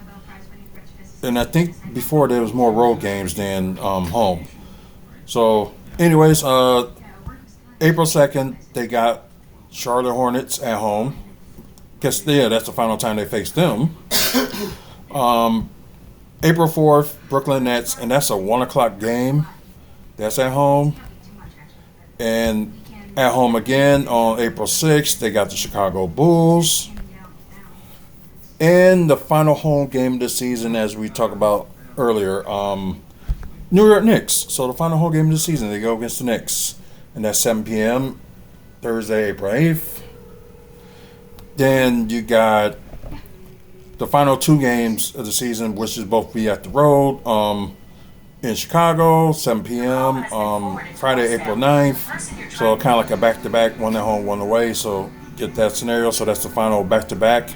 and I think before there was more road games than home. So, anyways, April 2nd they got Charlotte Hornets at home. Guess yeah, that's the final time they faced them. April 4th, Brooklyn Nets, and that's a 1 o'clock game. That's at home. And at home again on April 6th, they got the Chicago Bulls. And the final home game of the season, as we talked about earlier, New York Knicks. So the final home game of the season, they go against the Knicks. And that's 7 p.m. Thursday, April 8th. Then you got the final 2 games of the season, which is both be at the road. In Chicago, 7 p.m. Friday, April 9th. So kind of like a back-to-back, one at home, one away. So get that scenario. So that's the final back-to-back.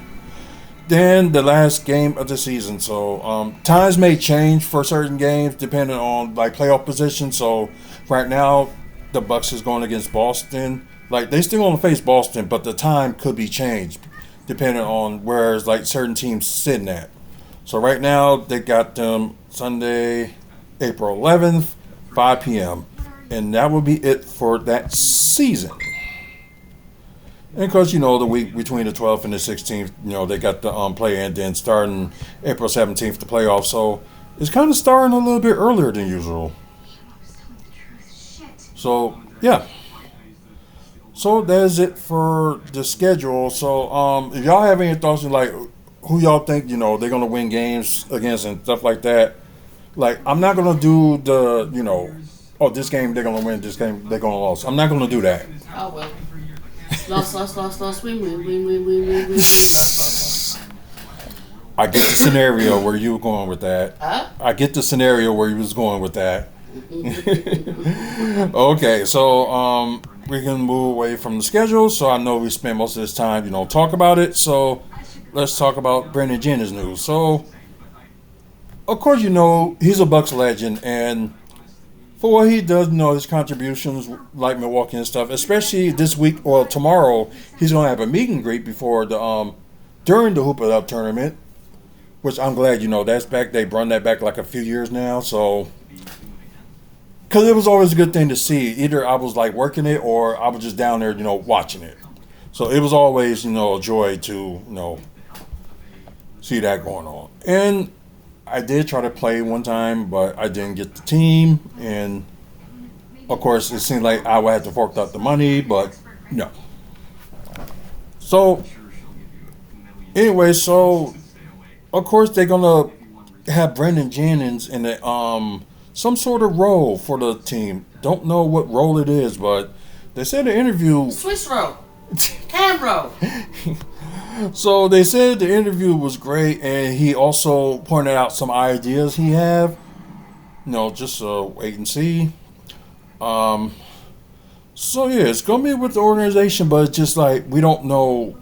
Then the last game of the season. So times may change for certain games depending on like playoff position. So right now, the Bucks is going against Boston. Like they still going to face Boston, but the time could be changed depending on where like certain teams sitting at. So right now they got them Sunday, April 11th, 5 p.m. And that will be it for that season. And of course, the week between the 12th and the 16th, they got the play and then starting April 17th, the playoffs. So it's kind of starting a little bit earlier than usual. So, yeah. So that's it for the schedule. So if y'all have any thoughts on like who y'all think, they're going to win games against and stuff like that, like I'm not going to do the, this game they're going to win, this game they're going to lose. I'm not going to do that. Oh, well. Lost, win, lost. I get the scenario where you were going with that. Huh? I get the scenario where you was going with that. Okay, so we can move away from the schedule. So I know we spent most of this time, talk about it. So let's talk about Brandon Jennings news. So, of course, he's a Bucks legend, and for what he does, his contributions like Milwaukee and stuff, especially this week or tomorrow, he's gonna have a meet and greet before the during the Hoop It Up tournament, which I'm glad that's back. They run that back like a few years now, so. Because it was always a good thing to see. Either I was like working it or I was just down there, watching it. So it was always, a joy to, see that going on. And I did try to play one time, but I didn't get the team. And of course, it seemed like I would have to fork out the money, but no. So, anyway, of course, they're going to have Brandon Jennings in the, some sort of role for the team. Don't know what role it is, but they said the interview. Swiss roll. Ham roll. So they said the interview was great, and he also pointed out some ideas he have. Just wait and see. So yeah, it's gonna be with the organization, but it's just like we don't know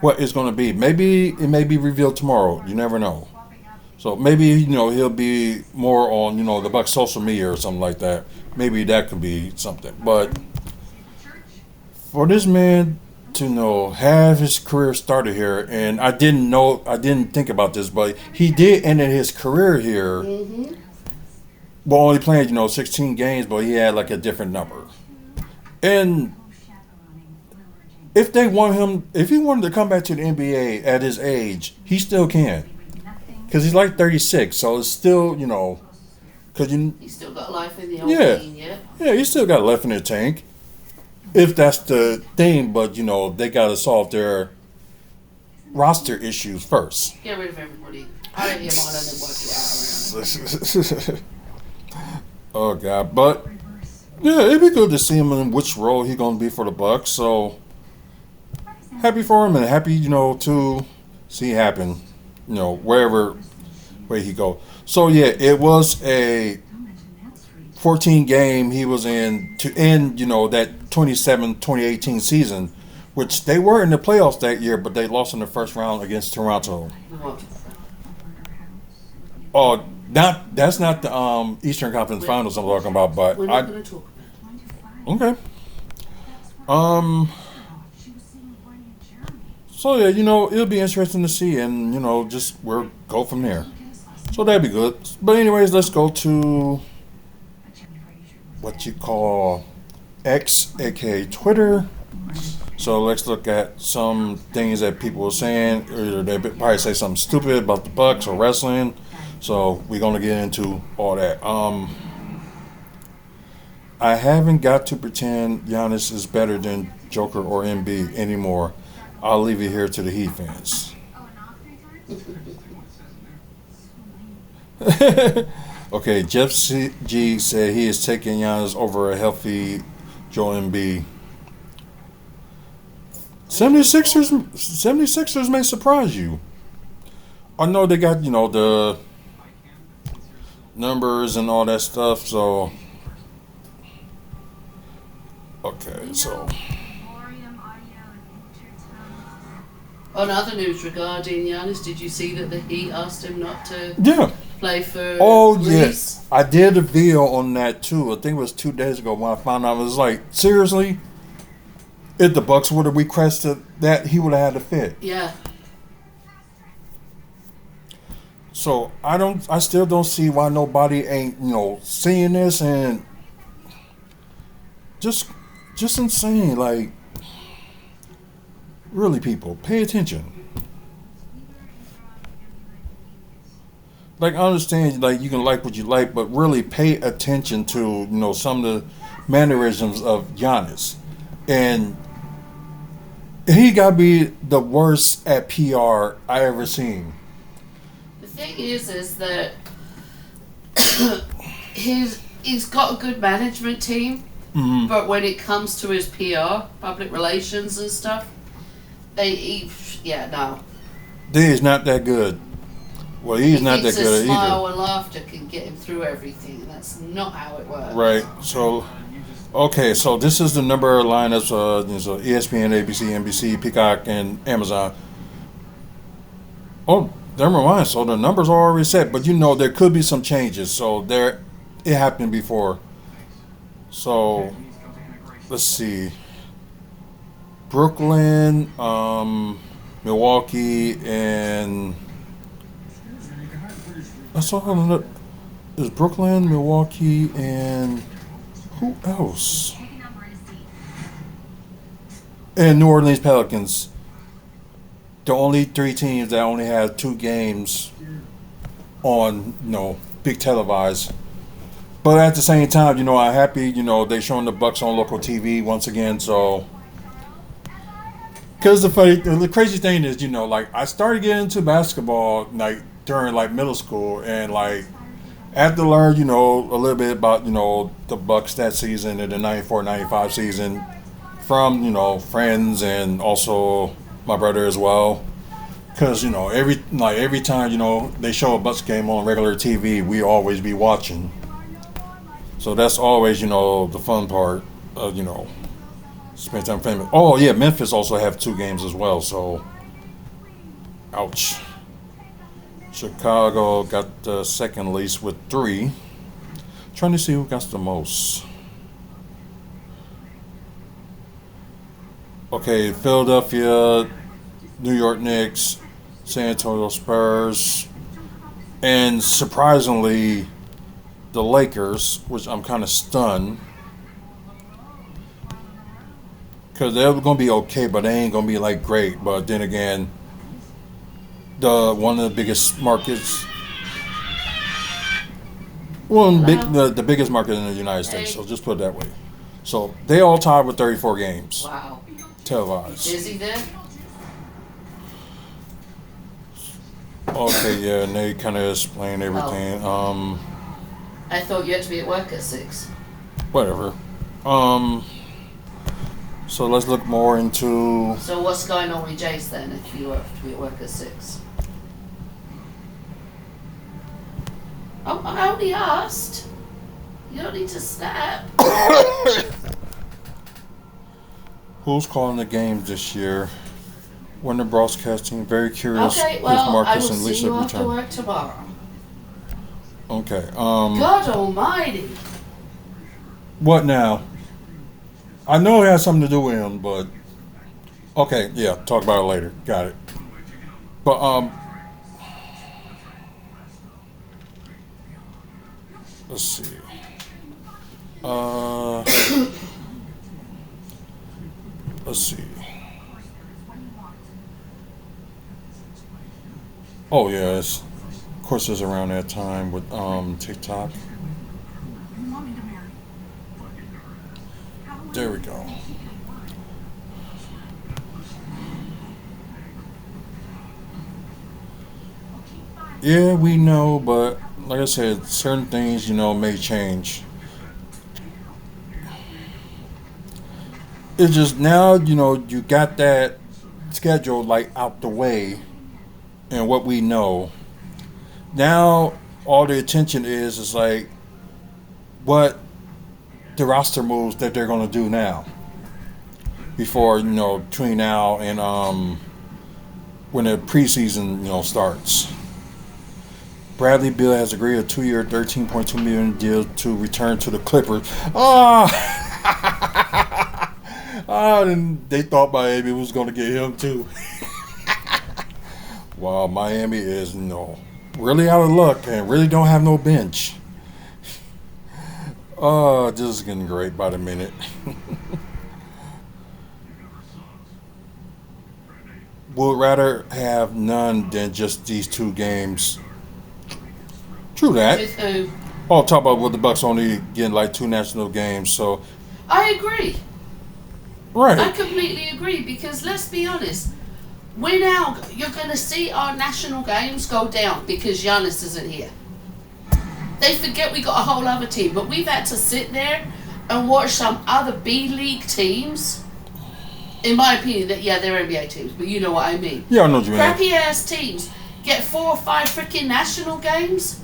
what it's gonna be. Maybe it may be revealed tomorrow. You never know. So maybe, he'll be more on, the Bucks social media or something like that. Maybe that could be something. But for this man to, have his career started here, and I didn't think about this, but he did end his career here. Mm-hmm. Well, only playing, 16 games, but he had like a different number. And if he wanted to come back to the NBA at his age, he still can. Because he's like 36, so it's still, because He's still got life in the old thing, yeah? Yeah, he still got left in the tank. If that's the thing, but, they got to solve their roster issues first. Get rid of everybody. I don't hear more than work it out around. Oh, God. But, yeah, it'd be good to see him in which role he's going to be for the Bucks. So, happy for him and happy, to see it happen. Wherever way he go. So yeah, it was a 14 game he was in to end, that 2018 season, which they were in the playoffs that year, but they lost in the first round against Toronto. That's not the Eastern Conference Finals I'm talking about, but We're not going to talk about okay. Um. So yeah, it'll be interesting to see, and just we'll go from there. So that'd be good. But anyways, let's go to what you call X, aka Twitter. So let's look at some things that people are saying. Either they probably say something stupid about the Bucks or wrestling. So we're gonna get into all that. I haven't got to pretend Giannis is better than Joker or MB anymore. I'll leave it here to the Heat fans. Okay, Jeff G said he is taking Giannis over a healthy Joel Embiid. 76ers may surprise you. I know they got, the numbers and all that stuff, so okay, so On other news regarding Giannis, did you see that the Heat asked him not to yeah. play for Oh Greece? yes, I did a video on that too. I think it was 2 days ago when I found out. I was like, seriously, if the Bucks would have requested that, he would have had to fit. Yeah. So I still don't see why nobody ain't seeing this, and just insane. Like, really, people, pay attention. Like, I understand, like, you can like what you like, but really pay attention to some of the mannerisms of Giannis, and he got to be the worst at PR I ever seen. The thing is that he's got a good management team, but when it comes to his PR, public relations and stuff, no. He is not that good. Well, he's not that good either. Smile either. and laughter can get him through everything, and that's not how it works. Right. So, okay. So this is the number of lineups. So ESPN, ABC, NBC, Peacock, and Amazon. Oh, never mind. So the numbers are already set, but there could be some changes. So it happened before. So let's see. Brooklyn, Milwaukee, and I saw is Brooklyn, Milwaukee, and who else? And New Orleans Pelicans. The only 3 teams that only have 2 games on, big televised. But at the same time, I'm happy, they showing the Bucks on local TV once again. So, because the crazy thing is, like, I started getting into basketball like during like middle school, and like after learn, a little bit about the Bucks that season and the 94-95 season from friends and also my brother as well. Because every time they show a Bucks game on regular TV, we always be watching. So that's always the fun part of spend time famous. Oh yeah, Memphis also have 2 games as well. So, ouch. Chicago got the second least with 3. Trying to see who got the most. Okay, Philadelphia, New York Knicks, San Antonio Spurs, and surprisingly, the Lakers, which I'm kind of stunned. Because they're going to be okay, but they ain't going to be like great. But then again, one of the biggest markets, the biggest market in the United States. So just put it that way. So they all tied with 34 games. Wow. Televised. Is he there? Okay, yeah, and they kind of explain everything. I thought you had to be at work at 6. Whatever. So let's look more into. So what's going on with Jace then if you have to be at work at 6? Oh, I only asked. You don't need to snap. Who's calling the games this year? When the broadcasting, very curious Okay, if well, I Marcus will and see Lisa you after return. work tomorrow. Okay. God Almighty. What now? I know it has something to do with him, but okay, yeah, talk about it later. Got it. But let's see. Uh, let's see. Oh yeah, of course it's around that time with TikTok. There we go. Yeah, we know, but like I said, certain things may change. It's just now you got that schedule like out the way and what we know. Now all the attention is like what the roster moves that they're going to do now before between now and when the preseason starts. Bradley Beal has agreed a 2-year, $13.2 million deal to return to the Clippers. And they thought Miami was going to get him too. Wow, Miami is really out of luck and really don't have no bench. Oh, this is getting great by the minute. Would rather have none than just these 2 games. True that. With who? Oh, talk about with the Bucks only getting like 2 national games, so I agree. I right. completely agree because let's be honest, you're going to see our national games go down because Giannis isn't here. They forget we got a whole other team, but we've had to sit there and watch some other B League teams. In my opinion, they're NBA teams, but you know what I mean. Yeah, I know what you mean. Crappy ass teams get 4 or 5 freaking national games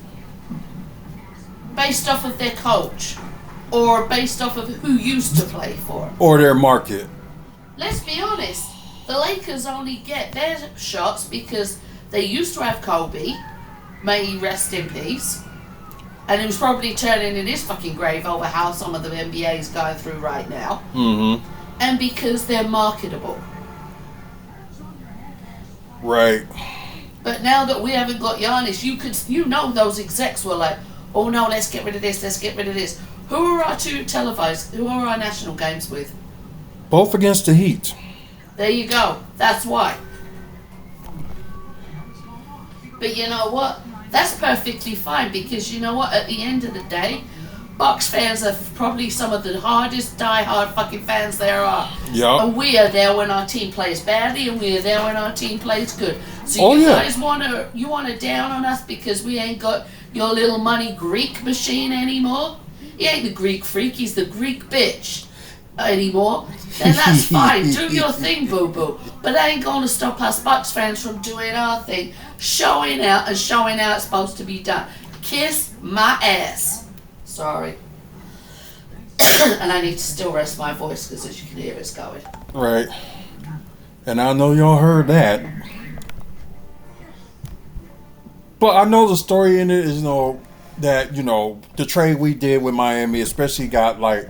based off of their coach or based off of who used to play for them. Or their market. Let's be honest, the Lakers only get their shots because they used to have Kobe, may he rest in peace, and he was probably turning in his fucking grave over how some of the NBA's going through right now. Mm-hmm. And because they're marketable. Right. But now that we haven't got Giannis, those execs were like, oh no, let's get rid of this, let's get rid of this. Who are our 2 televised, who are our national games with? Both against the Heat. There you go, that's why. But you know what? That's perfectly fine because you know what? At the end of the day, Bucks fans are probably some of the hardest die-hard fucking fans there are. Yeah. And we are there when our team plays badly, and we are there when our team plays good. So guys wanna down on us because we ain't got your little money Greek machine anymore? He ain't the Greek freak, he's the Greek bitch anymore. Then that's fine. Do your thing, boo-boo. But that ain't gonna stop us Bucks fans from doing our thing, showing out and showing how it's supposed to be done. Kiss my ass. Sorry. And I need to still rest my voice because as you can hear it's going. Right. And I know y'all heard that. But I know the story in it is, that, the trade we did with Miami especially got like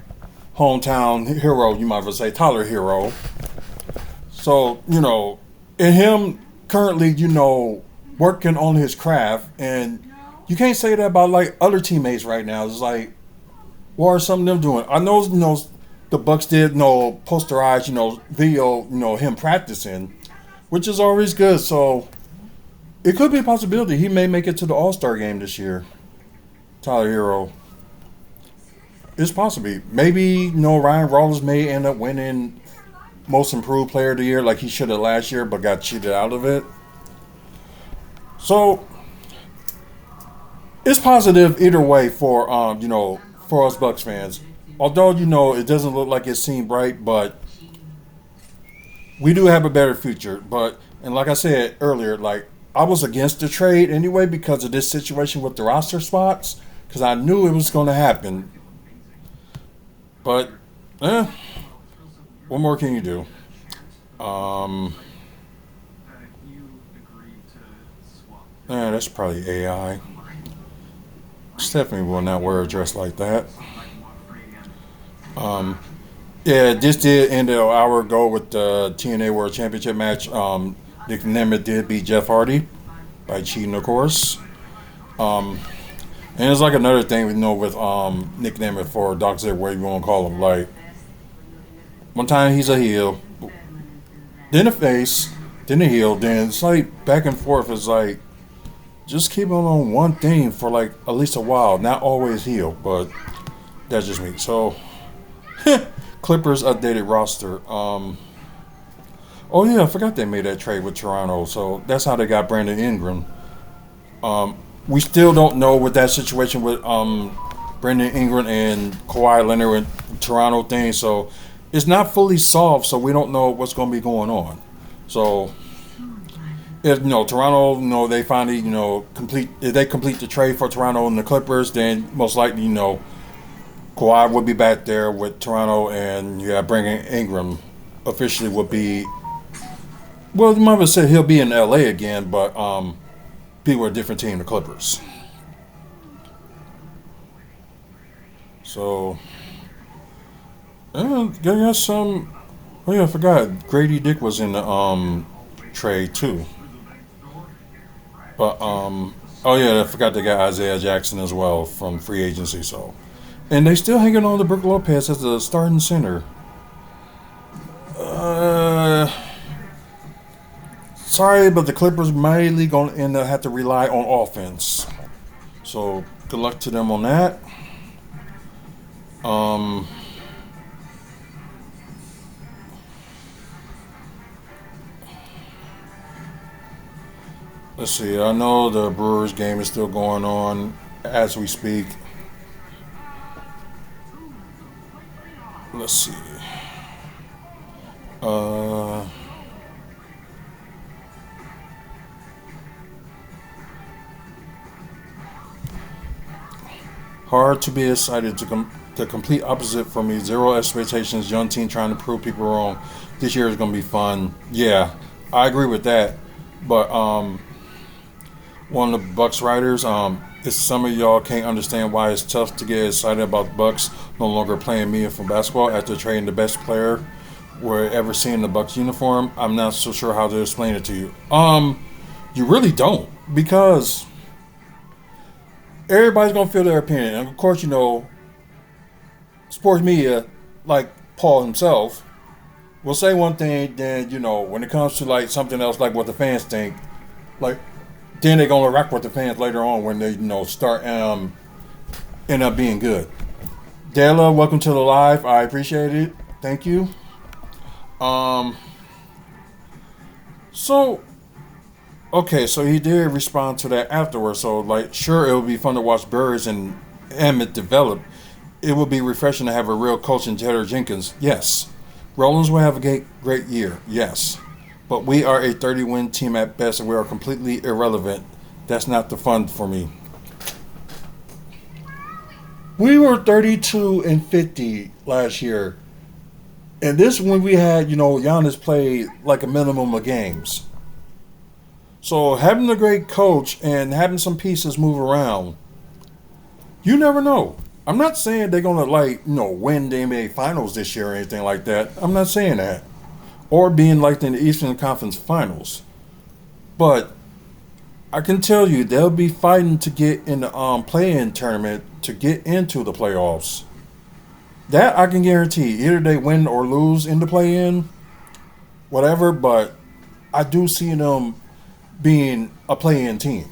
hometown hero, you might as well say Tyler Hero. So, and him currently, working on his craft, and you can't say that about like other teammates right now. It's like, what are some of them doing? I know, the Bucks did posterize, video, him practicing, which is always good. So it could be a possibility he may make it to the All-Star game this year. Tyler Hero. It's possible. Maybe, Ryan Rollins may end up winning Most Improved Player of the Year like he should have last year, but got cheated out of it. So it's positive either way for for us Bucks fans. Although it doesn't look like it seemed bright, but we do have a better future. And like I said earlier, like I was against the trade anyway because of this situation with the roster spots, because I knew it was going to happen. But what more can you do? That's probably AI. Stephanie will not wear a dress like that. Yeah, this did end an hour ago with the TNA World Championship match. Nick Nemeth did beat Jeff Hardy by cheating, of course. And it's like another thing we know with Nick Nemeth for Doc Ziggler, where you want to call him. Like, one time he's a heel, then a face, then a heel, then it's like back and forth. It's like, just keep on one thing for like at least a while. Not always heel, but that's just me. So, Clippers updated roster. Oh yeah, I forgot they made that trade with Toronto. So that's how they got Brandon Ingram. We still don't know what that situation with Brandon Ingram and Kawhi Leonard and Toronto thing. So it's not fully solved. So we don't know what's going to be going on. So if Toronto, they finally if they complete the trade for Toronto and the Clippers, then most likely Kawhi would be back there with Toronto, and bringing Ingram officially would be. Well, you might have said he'll be in LA again, but be with a different team, the Clippers. So, I got some. Oh yeah, I forgot. Grady Dick was in the trade too. But oh yeah, I forgot they got Isaiah Jackson as well from free agency. So, and they still hanging on to Brook Lopez as the starting center. Sorry, but the Clippers mainly going to end up have to rely on offense. So good luck to them on that. Let's see. I know the Brewers game is still going on as we speak. Let's see. Hard to be excited. The complete opposite for me. Zero expectations. Young team trying to prove people wrong. This year is going to be fun. Yeah, I agree with that. But one of the Bucks writers, if some of y'all can't understand why it's tough to get excited about the Bucks no longer playing meaningful basketball after trading the best player we're ever seen in the Bucks uniform, I'm not so sure how to explain it to you. You really don't, because everybody's gonna feel their opinion, and of course, sports media, like Paul himself, will say one thing. Then when it comes to like something else, like what the fans think, like then they're gonna rock with the fans later on when they start end up being good. Della, welcome to the live. I appreciate it. Thank you. So he did respond to that afterwards. So, like, sure, it would be fun to watch Burris and Emmett develop. It would be refreshing to have a real coach in Taylor Jenkins. Yes. Rollins will have a great year. Yes. But we are a 30-win team at best, and we are completely irrelevant. That's not the fun for me. We were 32-50 last year. And this when we had, Giannis play like a minimum of games. So having a great coach and having some pieces move around, you never know. I'm not saying they're gonna win the NBA Finals this year or anything like that. I'm not saying that, or being like in the Eastern Conference Finals. But I can tell you they'll be fighting to get in the play-in tournament to get into the playoffs. That I can guarantee. Either they win or lose in the play-in, whatever. But I do see them being a play-in team.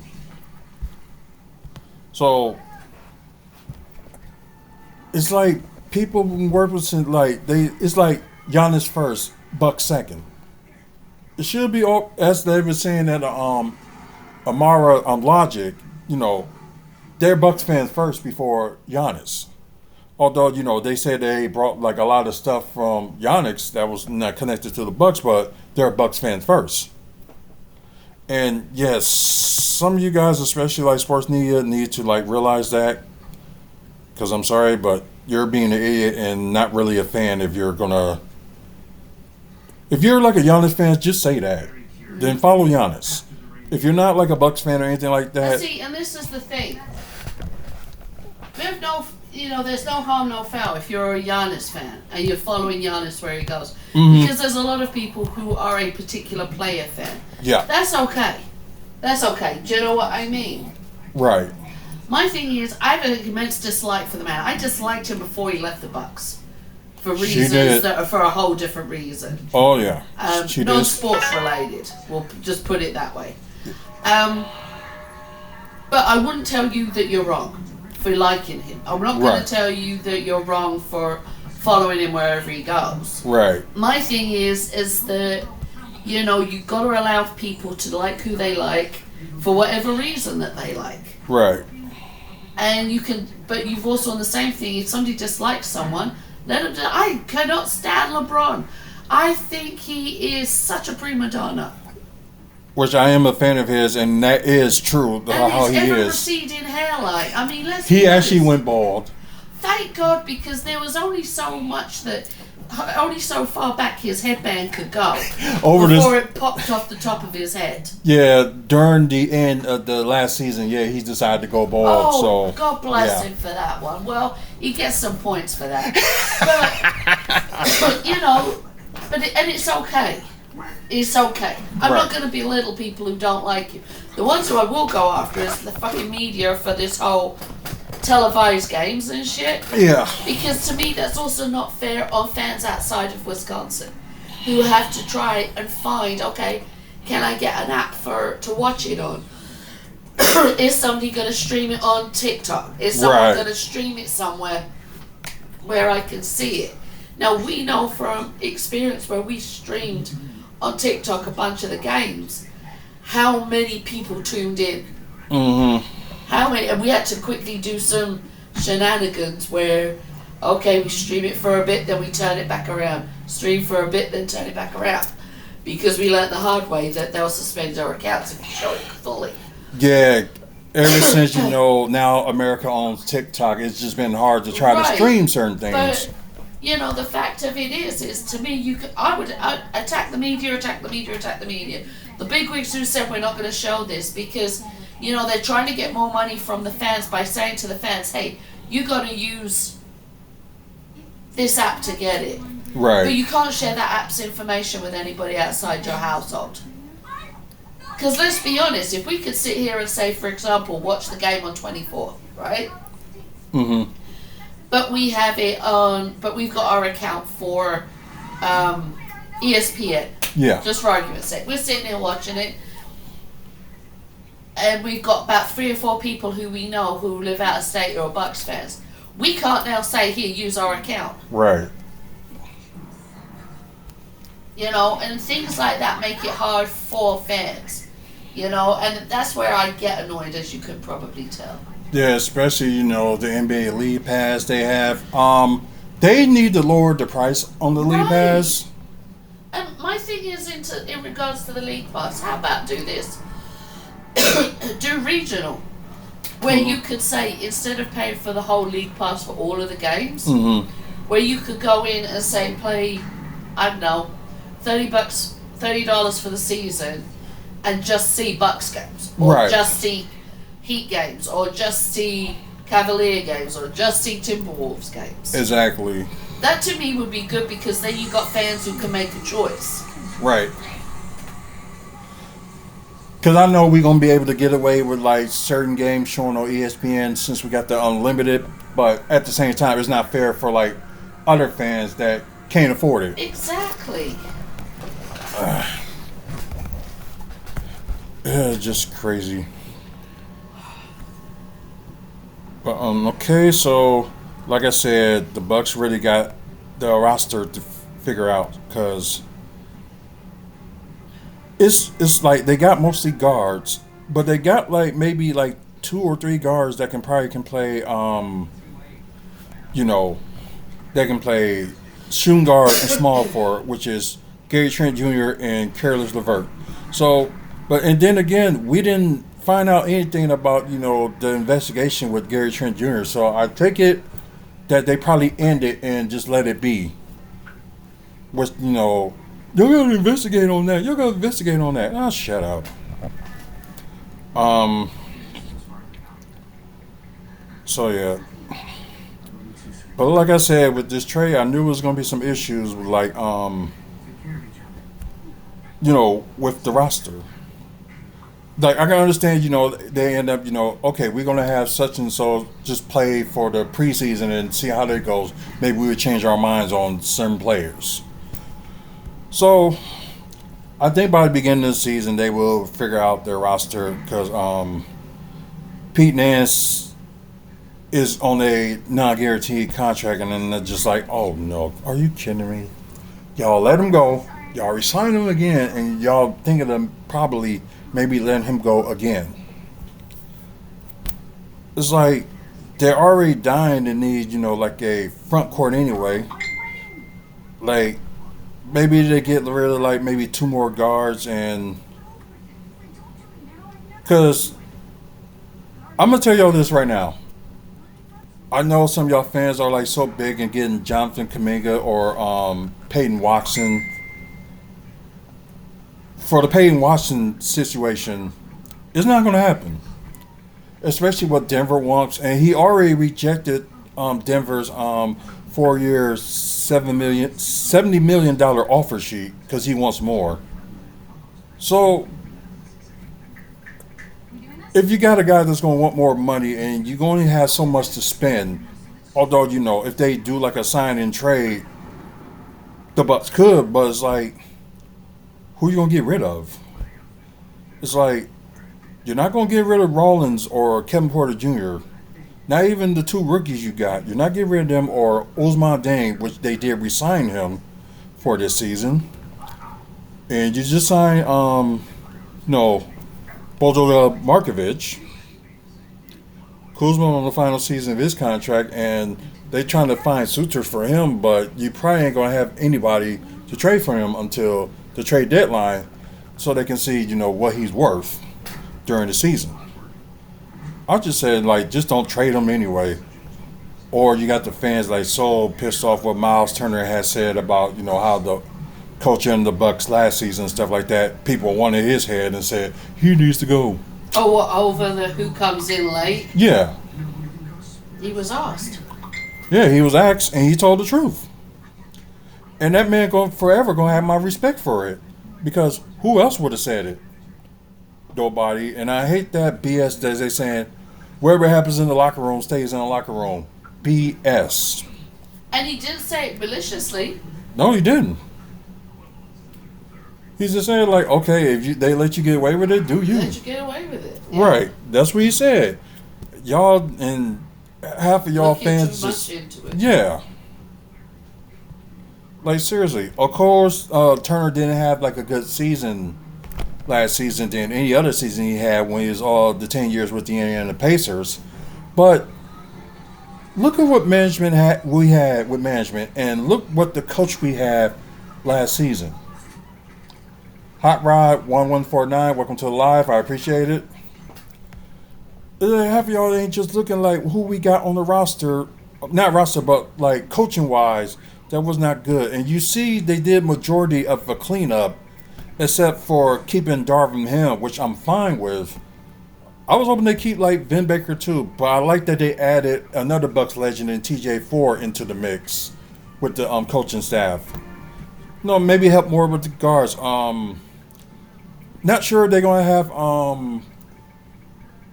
So it's like people work with it's like Giannis first, Bucks second. It should be all, as they were saying at Amara Logic, they're Bucks fans first before Giannis. Although, they said they brought like a lot of stuff from Giannis that was not connected to the Bucks, but they're Bucks fans first. And yes, some of you guys, especially like sports media, need to realize that. Because I'm sorry, but you're being an idiot and not really a fan if you're like a Giannis fan, just say that. Then follow Giannis. If you're not like a Bucks fan or anything like that. See, and this is the thing. There's no, there's no harm, no foul if you're a Giannis fan and you're following Giannis where he goes. Because there's a lot of people who are a particular player fan. Yeah. That's okay. That's okay. Do you know what I mean? Right. My thing is, I have an immense dislike for the man. I disliked him before he left the Bucks. For reasons that are for a whole different reason. Oh, yeah. She did. Non-sports related. We'll just put it that way. But I wouldn't tell you that you're wrong for liking him. I'm not going to tell you that you're wrong for following him wherever he goes. Right. My thing is that, you've got to allow people to like who they like for whatever reason that they like. Right. And but you've also on the same thing, if somebody dislikes someone, let him. I cannot stand LeBron. I think he is such a prima donna. Which I am a fan of his, and that is true. How he is. Receding hairline. I mean, He actually went bald. Thank God, because there was only so far back his headband could go before it popped off the top of his head. Yeah, during the end of the last season, he decided to go bald. Oh, God bless him for that one. Well, he gets some points for that. But it's okay. It's okay. I'm not going to belittle people who don't like him. The ones who I will go after is the fucking media for this whole televised games and shit. Yeah. Because to me, that's also not fair on fans outside of Wisconsin who have to try and find, okay, can I get an app to watch it on? Is somebody going to stream it on TikTok? Is someone going to stream it somewhere where I can see it? Now, we know from experience where we streamed on TikTok a bunch of the games, how many people tuned in. Mm-hmm. How many? And we had to quickly do some shenanigans where, okay, we stream it for a bit, then we turn it back around. Stream for a bit, then turn it back around. Because we learned the hard way that they'll suspend our accounts if you show it fully. Yeah. Ever since, now America owns TikTok, it's just been hard to try to stream certain things. But, the fact of it is to me, I would attack the media. The bigwigs who said we're not going to show this because, they're trying to get more money from the fans by saying to the fans, hey, you got to use this app to get it. Right. But you can't share that app's information with anybody outside your household. Because let's be honest, if we could sit here and say, for example, watch the game on 24, right? Mm-hmm. But we have it on, but we've got our account for ESPN. Yeah. Just for argument's sake. We're sitting here watching it. And we've got about 3 or 4 people who we know who live out of state or are Bucks fans. We can't now say, here, use our account. Right. And things like that make it hard for fans. And that's where I get annoyed, as you could probably tell. Yeah, especially, the NBA League Pass they have. They need to lower the price on the League Pass. And my thing is in regards to the League Pass, how about do this? Do regional. Where you could say, instead of paying for the whole League Pass for all of the games, where you could go in and say, play, I don't know, $30 for the season and just see Bucks games. Or just see Heat games, or just see Cavalier games, or just see Timberwolves games. Exactly. That to me would be good because then you got fans who can make a choice. Right. Because I know we're going to be able to get away with certain games showing on ESPN since we got the unlimited, but at the same time, it's not fair for other fans that can't afford it. Exactly. It's just crazy. But okay, so like I said, the Bucks really got the roster to figure out because it's like they got mostly guards, but they got maybe 2 or 3 guards that can play they can play shooting guard and small forward, which is Gary Trent Jr. and Careless LeVert. So, and then again, we didn't find out anything about the investigation with Gary Trent Jr. So I take it that they probably end it and just let it be. Which you're gonna investigate on that. You're gonna investigate on that. Ah, shut up. So yeah. But like I said, with this trade, I knew there was gonna be some issues with like with the roster. Like I can understand, they end up, okay, we're gonna have such and so just play for the preseason and see how that goes. Maybe we would change our minds on certain players. So I think by the beginning of the season they will figure out their roster because Pete Nance is on a non-guaranteed contract, and then they're just like, oh no, are you kidding me? Y'all let him go. Y'all resign him again, and y'all thinking of them probably maybe letting him go again. It's like they're already dying to need, like a front court anyway. Like maybe they get rid of like maybe two more guards, and because I'm gonna tell y'all this right now. I know some of y'all fans are like so big in getting Jonathan Kuminga or Peyton Watson. For the Peyton Watson situation, it's not going to happen. Especially what Denver wants, and he already rejected Denver's 4 years, $70 million offer sheet because he wants more. So, if you got a guy that's going to want more money and you're going to have so much to spend, although if they do like a sign and trade, the Bucks could, but it's like, who you gonna get rid of? It's like you're not gonna get rid of Rollins or Kevin Porter Jr. Not even the two rookies you got. You're not getting rid of them or Ousmane Dieng, which they did resign him for this season. And you just signed Bojo Markovic, Kuzma on the final season of his contract, and they trying to find suitors for him, but you probably ain't gonna have anybody to trade for him until the trade deadline, so they can see what he's worth during the season. I just said like just don't trade him anyway, or you got the fans like so pissed off what Miles Turner has said about how the coach in the Bucks last season and stuff like that. People wanted his head and said he needs to go. Oh, what, over the who comes in late? Yeah. He was asked. Yeah, he was asked and he told the truth. And that man forever gonna have my respect for it, because who else would have said it? Nobody. And I hate that BS that they saying whatever happens in the locker room stays in the locker room. BS. And he didn't say it maliciously. No, he didn't. He just said like, okay, if they let you get away with it, do you? Let you get away with it. Yeah. Right. That's what he said. Y'all and half of y'all looking fans too just much into it. yeah. Like seriously, of course, Turner didn't have like a good season last season than any other season he had when he was all the 10 years with the Indiana Pacers. But look at what we had with management, and look what the coach we had last season. Hot Rod 1149, welcome to the live. I appreciate it. Half of y'all ain't just looking like who we got on the roster, not roster, but like coaching wise. That was not good. And you see they did majority of the cleanup except for keeping Darvin Ham, which I'm fine with. I was hoping they keep like Vin Baker too, but I like that they added another Bucks legend in TJ Ford into the mix with the coaching staff. No, maybe help more with the guards. Not sure they're gonna have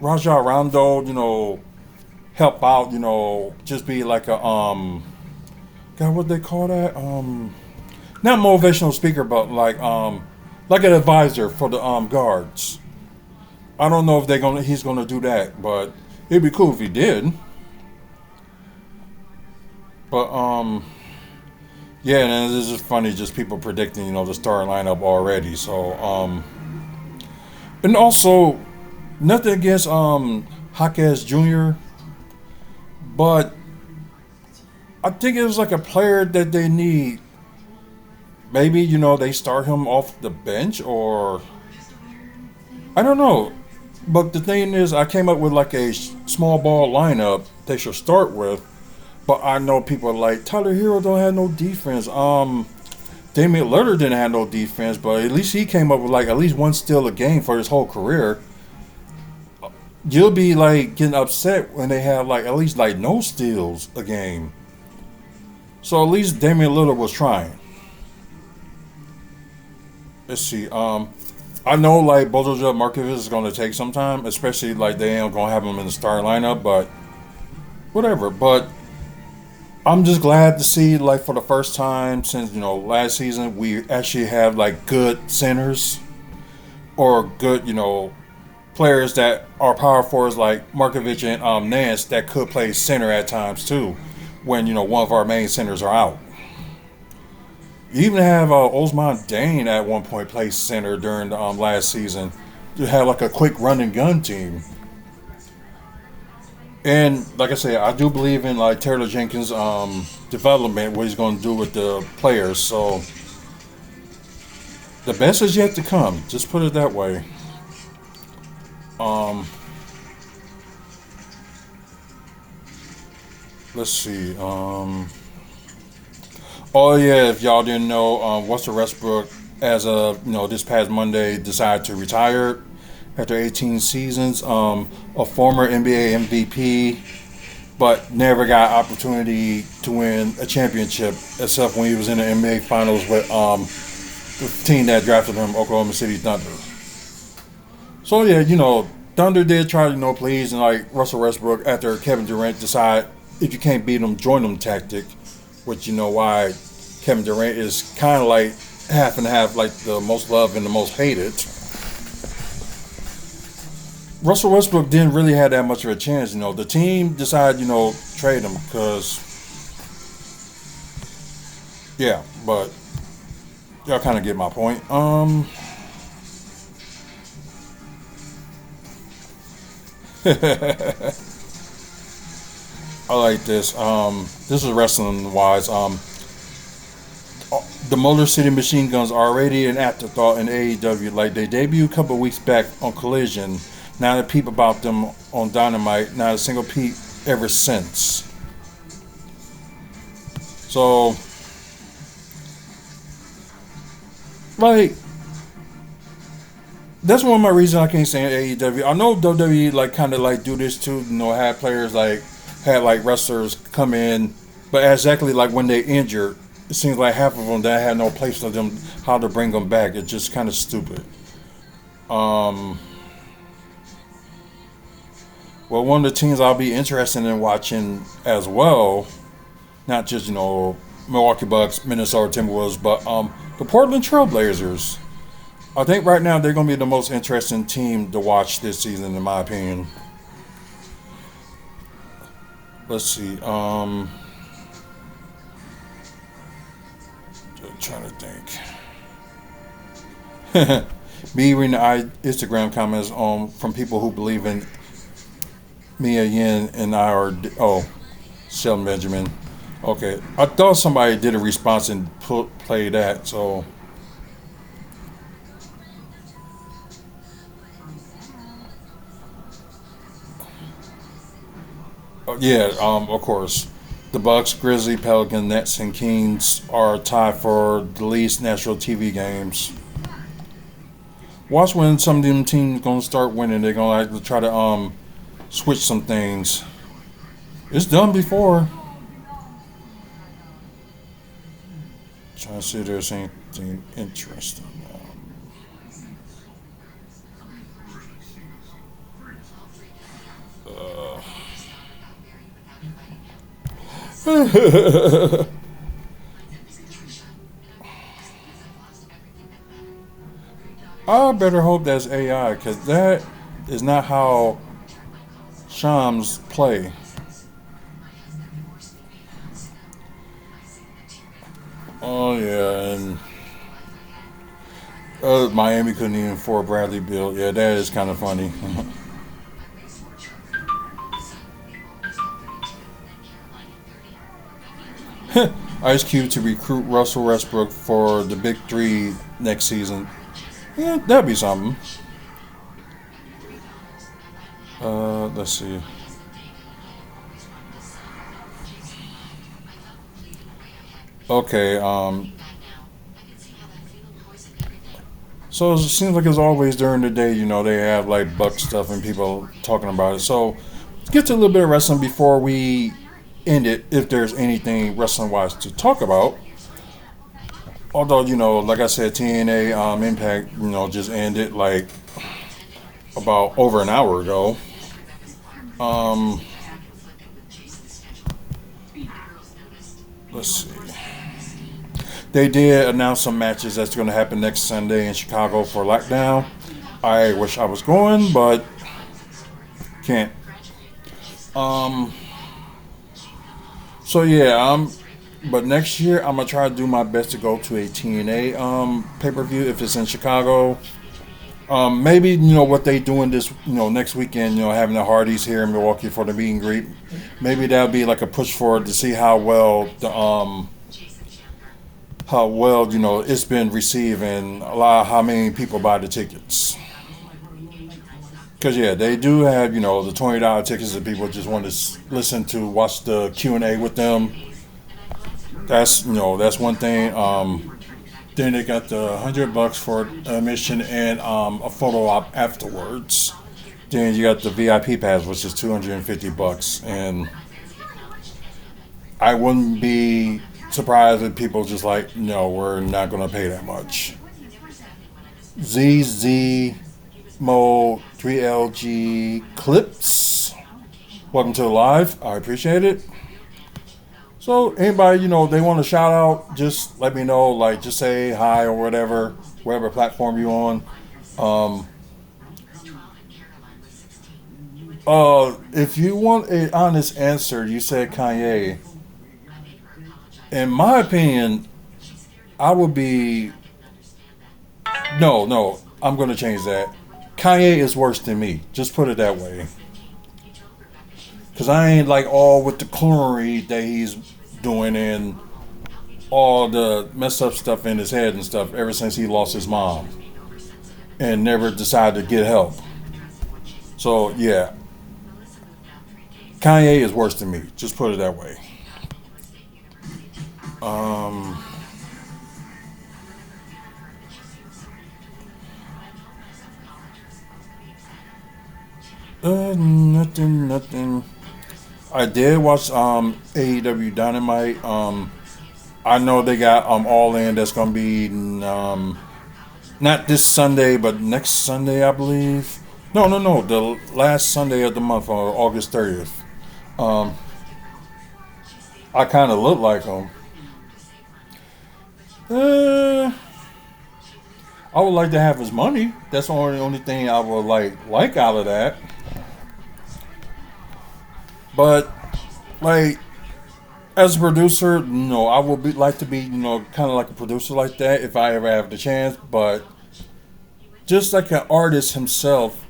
Raja Rondo, help out, just be like a God, what they call that? Not motivational speaker, but like an advisor for the guards. I don't know if he's gonna do that, but it'd be cool if he did. But yeah, and this is funny, just people predicting, the starting lineup already. So and also nothing against Jaquez Jr., but I think it was like a player that they need. Maybe, they start him off the bench, or I don't know. But the thing is, I came up with like a small ball lineup they should start with. But I know people are like, Tyler Hero don't have no defense. Damian Lillard didn't have no defense, but at least he came up with like at least one steal a game for his whole career. You'll be like getting upset when they have like at least like no steals a game. So at least Damian Lillard was trying. Let's see. I know like Bozoja Markovic is going to take some time, especially like they ain't going to have him in the starting lineup, but whatever. But I'm just glad to see like for the first time since last season we actually have like good centers or good players that are power forwards like Markovic and Nance that could play center at times too when one of our main centers are out. You even have Osman Dane at one point play center during the last season. You have like a quick run and gun team. And like I say, I do believe in like Taylor Jenkins' development, what he's going to do with the players. So the best is yet to come. Just put it that way. Um, let's see. Oh yeah, if y'all didn't know, Russell Westbrook, as of this past Monday, decided to retire after 18 seasons. A former NBA MVP, but never got opportunity to win a championship except when he was in the NBA Finals with the team that drafted him, Oklahoma City Thunder. So yeah, Thunder did try to please and like Russell Westbrook after Kevin Durant decided if you can't beat them, join them tactic, which why Kevin Durant is kind of like half and half, like the most loved and the most hated. Russell Westbrook didn't really have that much of a chance. The team decided, trade him because, yeah, but y'all kind of get my point. I like this. This is wrestling wise. The Motor City Machine Guns are already an afterthought in AEW. Like they debuted a couple of weeks back on Collision. Not a peep about them on Dynamite. Not a single peep ever since. So, like, that's one of my reasons I can't stand AEW. I know WWE like kind of like do this too. Had players like had like wrestlers come in, but exactly like when they injured, it seems like half of them that had no place for them how to bring them back. It's just kind of stupid. Well, one of the teams I'll be interested in watching as well, not just Milwaukee Bucks, Minnesota Timberwolves, but the Portland Trailblazers. I think right now they're going to be the most interesting team to watch this season, in my opinion. Let's see. Just trying to think. Me reading the Instagram comments from people who believe in Mia Yin and I are. Oh, Sheldon Benjamin. Okay. I thought somebody did a response and play that, so. Yeah, of course. The Bucks, Grizzlies, Pelicans, Nets, and Kings are tied for the least national TV games. Watch when some of them teams gonna start winning. They're gonna like to try to switch some things. It's done before. Trying to see if there's anything interesting. I better hope that's AI, because that is not how Shams play. Oh yeah, and Miami couldn't even afford Bradley Beal. Yeah, that is kind of funny. Ice Cube to recruit Russell Westbrook for the Big Three next season. Yeah, that'd be something. Let's see. Okay, so it seems like it's always during the day, they have like Buck stuff and people talking about it. So let's get to a little bit of wrestling before we end it if there's anything wrestling wise to talk about. Although, like I said, TNA Impact, just ended like about over an hour ago. Um, let's see. They did announce some matches that's going to happen next Sunday in Chicago for Lockdown. I wish I was going, but can't. So yeah, but next year I'm gonna try to do my best to go to a TNA pay-per-view if it's in Chicago. Maybe what they doing this next weekend, having the Hardys here in Milwaukee for the meet and greet. Maybe that'll be like a push forward to see how well it's been received and how many people buy the tickets. Because yeah, they do have the $20 tickets that people just want to listen to, watch the Q&A with them. That's that's one thing. Then they got the $100 for admission and a photo op afterwards. Then you got the VIP pass, which is $250, and I wouldn't be surprised if people just like, no, we're not going to pay that much. ZZ Mo 3LG Clips, welcome to the live. I appreciate it. So anybody, they want to shout out, just let me know, like just say hi or whatever, whatever platform you're on. If you want an honest answer, you said Kanye. In my opinion, I would be, no, I'm going to change that. Kanye is worse than me. Just put it that way. Because I ain't like all with the clownery that he's doing and all the messed up stuff in his head and stuff ever since he lost his mom and never decided to get help. So yeah, Kanye is worse than me. Just put it that way. Nothing. I did watch AEW Dynamite. I know they got All In. That's gonna be not this Sunday, but next Sunday, I believe. No. The last Sunday of the month, on August 30th. I kind of look like him. I would like to have his money. That's the only thing I would like out of that. But like, as a producer, no, I would like to be, kind of like a producer like that if I ever have the chance. But just like an artist himself,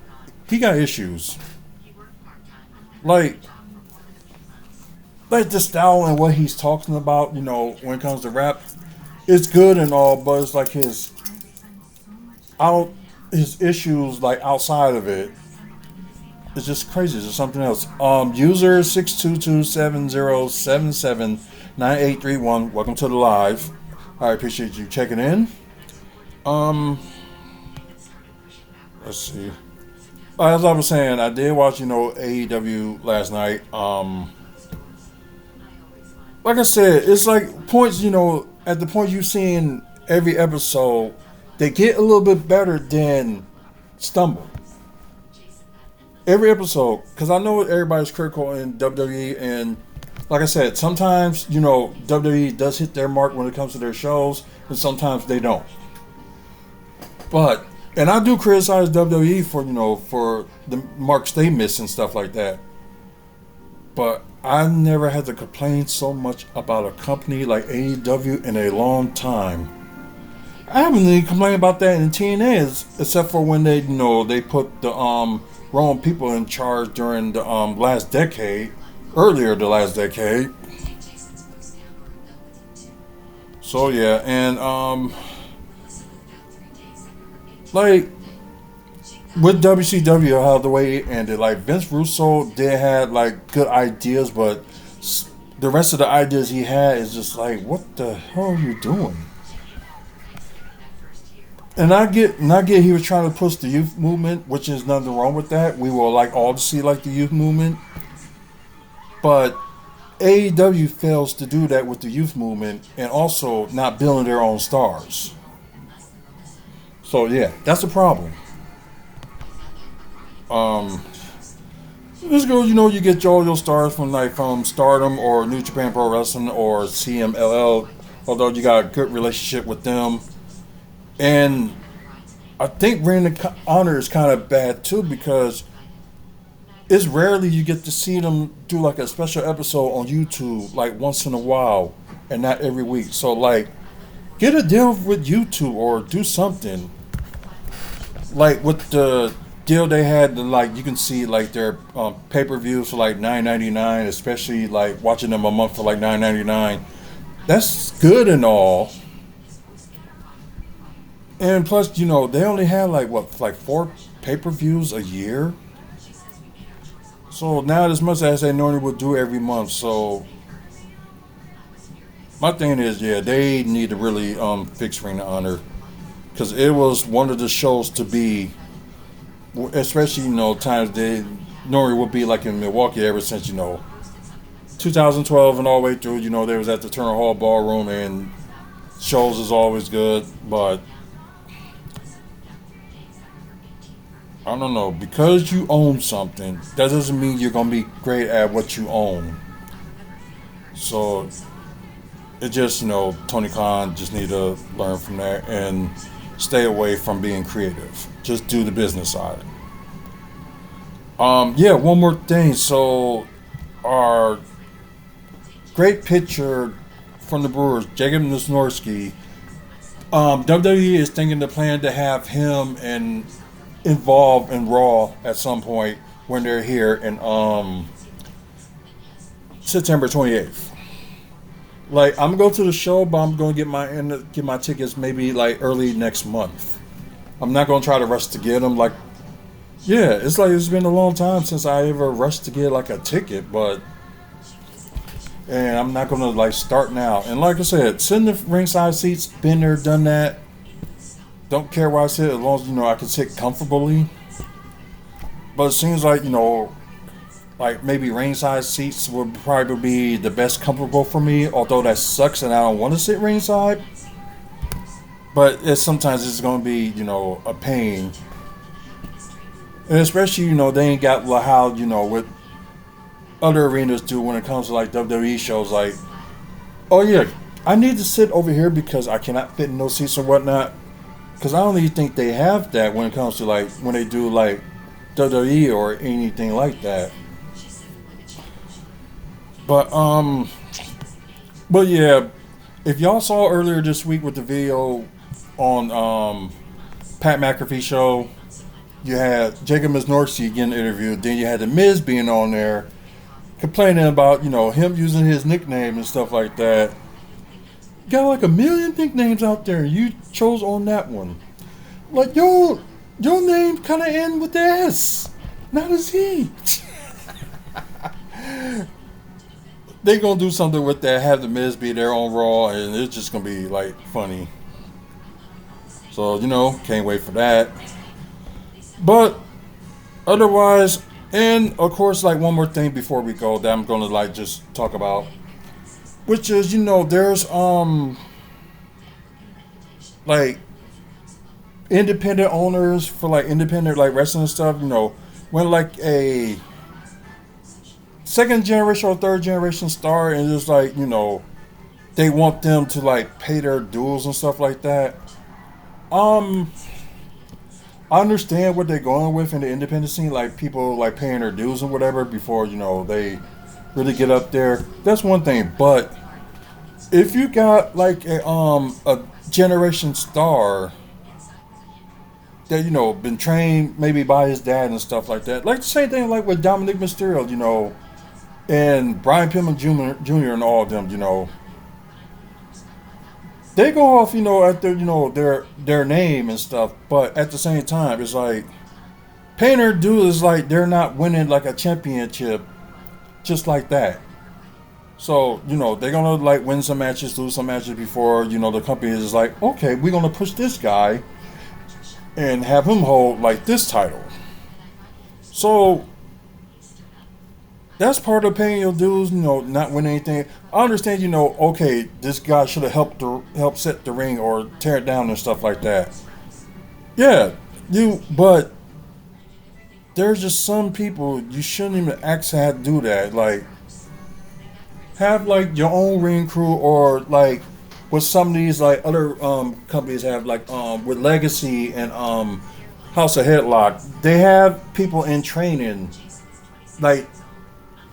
he got issues. Like the style and what he's talking about, when it comes to rap, it's good and all, but it's like his issues like outside of it. It's just crazy. It's just something else. User 62270779831. Welcome to the live. I appreciate you checking in. Let's see. As I was saying, I did watch, AEW last night. Like I said, it's like points, at the point you've seen every episode, they get a little bit better than stumble. Every episode, because I know everybody's critical in WWE, and like I said, sometimes, WWE does hit their mark when it comes to their shows, and sometimes they don't. And I do criticize WWE for the marks they miss and stuff like that. But I never had to complain so much about a company like AEW in a long time. I haven't really complained about that in TNA, except for when they put the wrong people in charge during the last decade, earlier the last decade. So yeah, and like with WCW, how the way it ended, like Vince Russo did have like good ideas, but the rest of the ideas he had is just like, what the hell are you doing? And I get he was trying to push the youth movement, which is nothing wrong with that. We will like all to see like the youth movement. But AEW fails to do that with the youth movement and also not building their own stars. So yeah, that's a problem. Um, this goes, you get all your stars from Stardom or New Japan Pro Wrestling or CMLL, although you got a good relationship with them. And I think Ring of Honor is kind of bad too because it's rarely you get to see them do like a special episode on YouTube like once in a while and not every week. So like get a deal with YouTube or do something. Like with the deal they had, like you can see like their pay-per-views for like $9.99, especially like watching them a month for like $9.99. That's good and all. And plus, they only had like what, like 4 pay-per-views a year. So not as much as they normally would do every month. So my thing is, yeah, they need to really fix Ring of Honor because it was one of the shows to be, especially times they normally would be like in Milwaukee ever since 2012 and all the way through. They was at the Turner Hall Ballroom and shows is always good, but I don't know, because you own something, that doesn't mean you're going to be great at what you own. So, it just, Tony Khan just need to learn from that and stay away from being creative. Just do the business side. Yeah, one more thing. So, our great pitcher from the Brewers, Jacob Wisniewski, WWE is thinking the plan to have him involved in Raw at some point when they're here in September 28th. Like I'm gonna go to the show, but I'm gonna get my tickets maybe like early next month. I'm not gonna try to rush to get them. Like, yeah, it's like it's been a long time since I ever rushed to get like a ticket, and I'm not gonna like start now. And like I said, sitting the ringside seats, been there, done that. Don't care where I sit as long as I can sit comfortably. But it seems like like maybe ringside seats would probably be the best comfortable for me. Although that sucks and I don't want to sit ringside. But sometimes it's going to be a pain. And especially they ain't got how what other arenas do when it comes to like WWE shows. Like, oh yeah, I need to sit over here because I cannot fit in those seats or whatnot. Because I don't even think they have that when it comes to like when they do like WWE or anything like that. But yeah, if y'all saw earlier this week with the video on Pat McAfee show, you had Jacob Wisniewski getting interviewed. Then you had the Miz being on there complaining about him using his nickname and stuff like that. Got like a million nicknames out there. You chose on that one. Like your name kind of end with the S, not a Z. They gonna do something with that. Have the Miz be there on Raw, and it's just gonna be like funny. So can't wait for that. But otherwise, and of course, like one more thing before we go that I'm gonna like just talk about, which is there's like independent owners for like independent like wrestling stuff. When like a second generation or third generation star and just like they want them to like pay their dues and stuff like that. I understand what they're going with in the independent scene, like people like paying their dues and whatever before they really get up there. That's one thing, but if you got like a generation star that been trained maybe by his dad and stuff like that, like the same thing like with Dominic Mysterio, and Brian Pillman Jr. and all of them, they go off, at their name and stuff, but at the same time, it's like paying their dues is like they're not winning like a championship just like that. So, they're gonna like win some matches, lose some matches before, the company is like, okay, we're gonna push this guy and have him hold like this title. So that's part of paying your dues. Not winning anything. I understand. Okay, this guy should have helped set the ring or tear it down and stuff like that. Yeah, but there's just some people you shouldn't even actually have to do that. Like, have like your own ring crew, or like what some of these like other companies have, like with Legacy and House of Headlock. They have people in training, like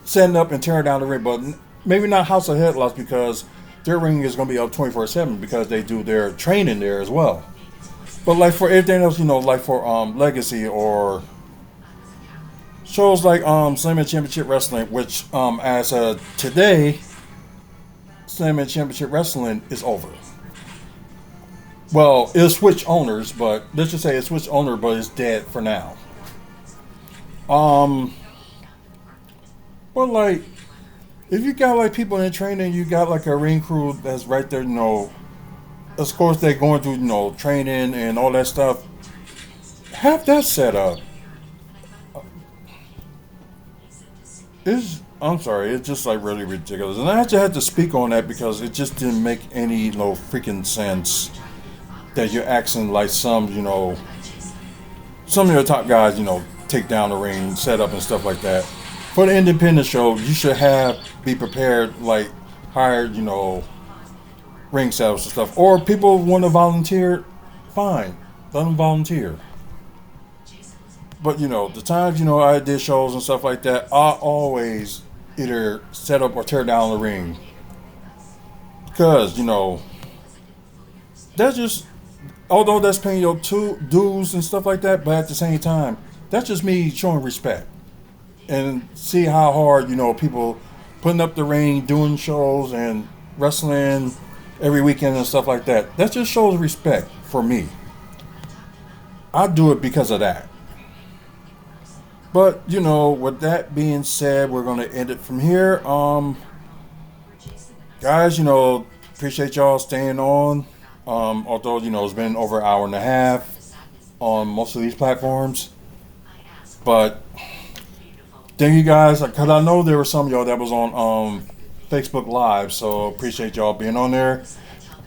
setting up and tearing down the ring, but maybe not House of Headlocks, because their ring is going to be up 24/7 because they do their training there as well. But like for everything else, like for Legacy or shows like Slam Championship Wrestling, which as today, Slam Championship Wrestling is over. Well, it'll switch owners, but let's just say it switched owner, but it's dead for now. Um, but like, if you got like people in training, you got like a ring crew that's right there. Of course they're going through training and all that stuff. Have that set up. I'm sorry, it's just like really ridiculous, and I actually had to speak on that because it just didn't make any freaking sense that you're asking like some of your top guys, take down the ring, set up and stuff like that. For the independent show, you should be prepared, like hired, ring setups and stuff. Or people want to volunteer, fine, let them volunteer. But the times I did shows and stuff like that, I always either set up or tear down the ring, because that's just, although that's paying your dues and stuff like that, but at the same time, that's just me showing respect and see how hard people putting up the ring, doing shows and wrestling every weekend and stuff like that. That just shows respect for me. I do it because of that. But with that being said, we're gonna end it from here. Guys, appreciate y'all staying on. Although it's been over an hour and a half on most of these platforms, but thank you guys, because I know there were some of y'all that was on Facebook Live, so appreciate y'all being on there.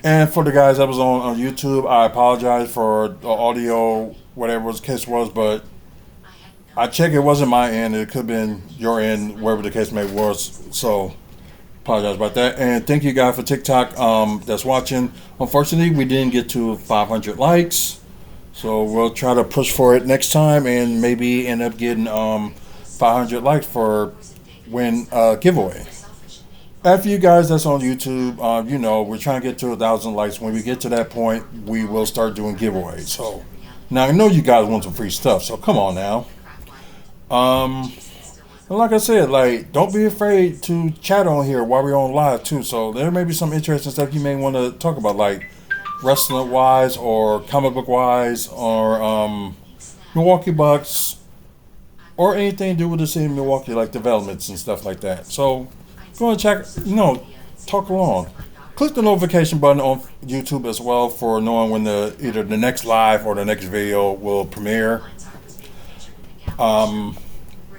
And for the guys that was on YouTube, I apologize for the audio, whatever the case was, but I checked, it wasn't my end. It could have been your end, wherever the case may was. So apologize about that. And thank you guys for TikTok that's watching. Unfortunately, we didn't get to 500 likes, so we'll try to push for it next time and maybe end up getting 500 likes for win giveaway. After you guys that's on YouTube, we're trying to get to 1,000 likes. When we get to that point, we will start doing giveaways. So now I know you guys want some free stuff, so come on now. And like I said, like, don't be afraid to chat on here while we're on live too. So there may be some interesting stuff you may want to talk about, like wrestling wise or comic book wise or Milwaukee Bucks or anything to do with the city of Milwaukee, like developments and stuff like that. So go and check, talk along. Click the notification button on YouTube as well for knowing when either the next live or the next video will premiere.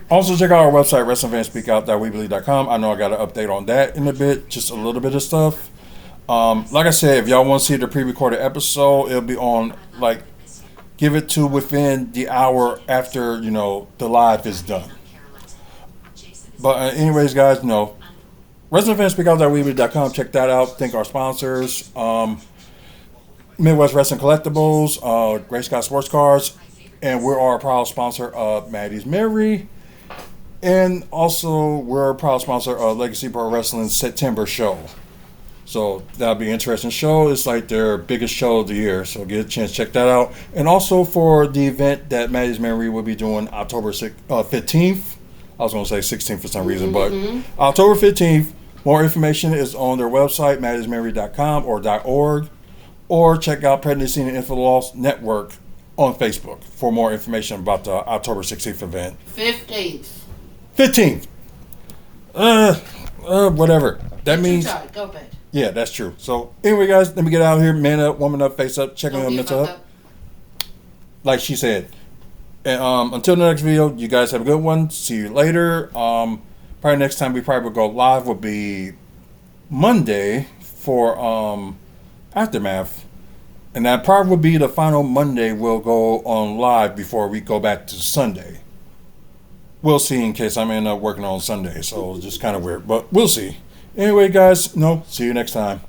Also check out our website, WrestlingFansSpeakOut.weebly.com. I know I got an update on that in a bit, just a little bit of stuff. Like I said, if y'all want to see the pre-recorded episode, it'll be on, like, give it to within the hour after, the live is done. But anyways, guys, WrestlingFansSpeakOut.weebly.com. Check that out. Thank our sponsors, Midwest Wrestling Collectibles, Gray Scott Sports Cards, and we are a proud sponsor of Maddie's Mary. And also, we're a proud sponsor of Legacy Pro Wrestling's September show. So that'll be an interesting show. It's like their biggest show of the year. So get a chance to check that out. And also for the event that Maddie's Mary will be doing October 15th. I was going to say 16th for some reason, but October 15th. More information is on their website, maddiesmary.com or .org. Or check out Pregnancy and Infant Loss Network on Facebook for more information about the October 16th event. 15th. Whatever. That means. Go bed. Yeah, that's true. So anyway, guys, let me get out of here. Man up, woman up, face up, checking on mental up. Like she said. And until the next video, you guys have a good one. See you later. Probably next time we probably will go live will be Monday for Aftermath. And that probably will be the final Monday we'll go on live before we go back to Sunday. We'll see in case I'm end up working on Sunday, so it's just kind of weird, but we'll see. Anyway, guys, see you next time.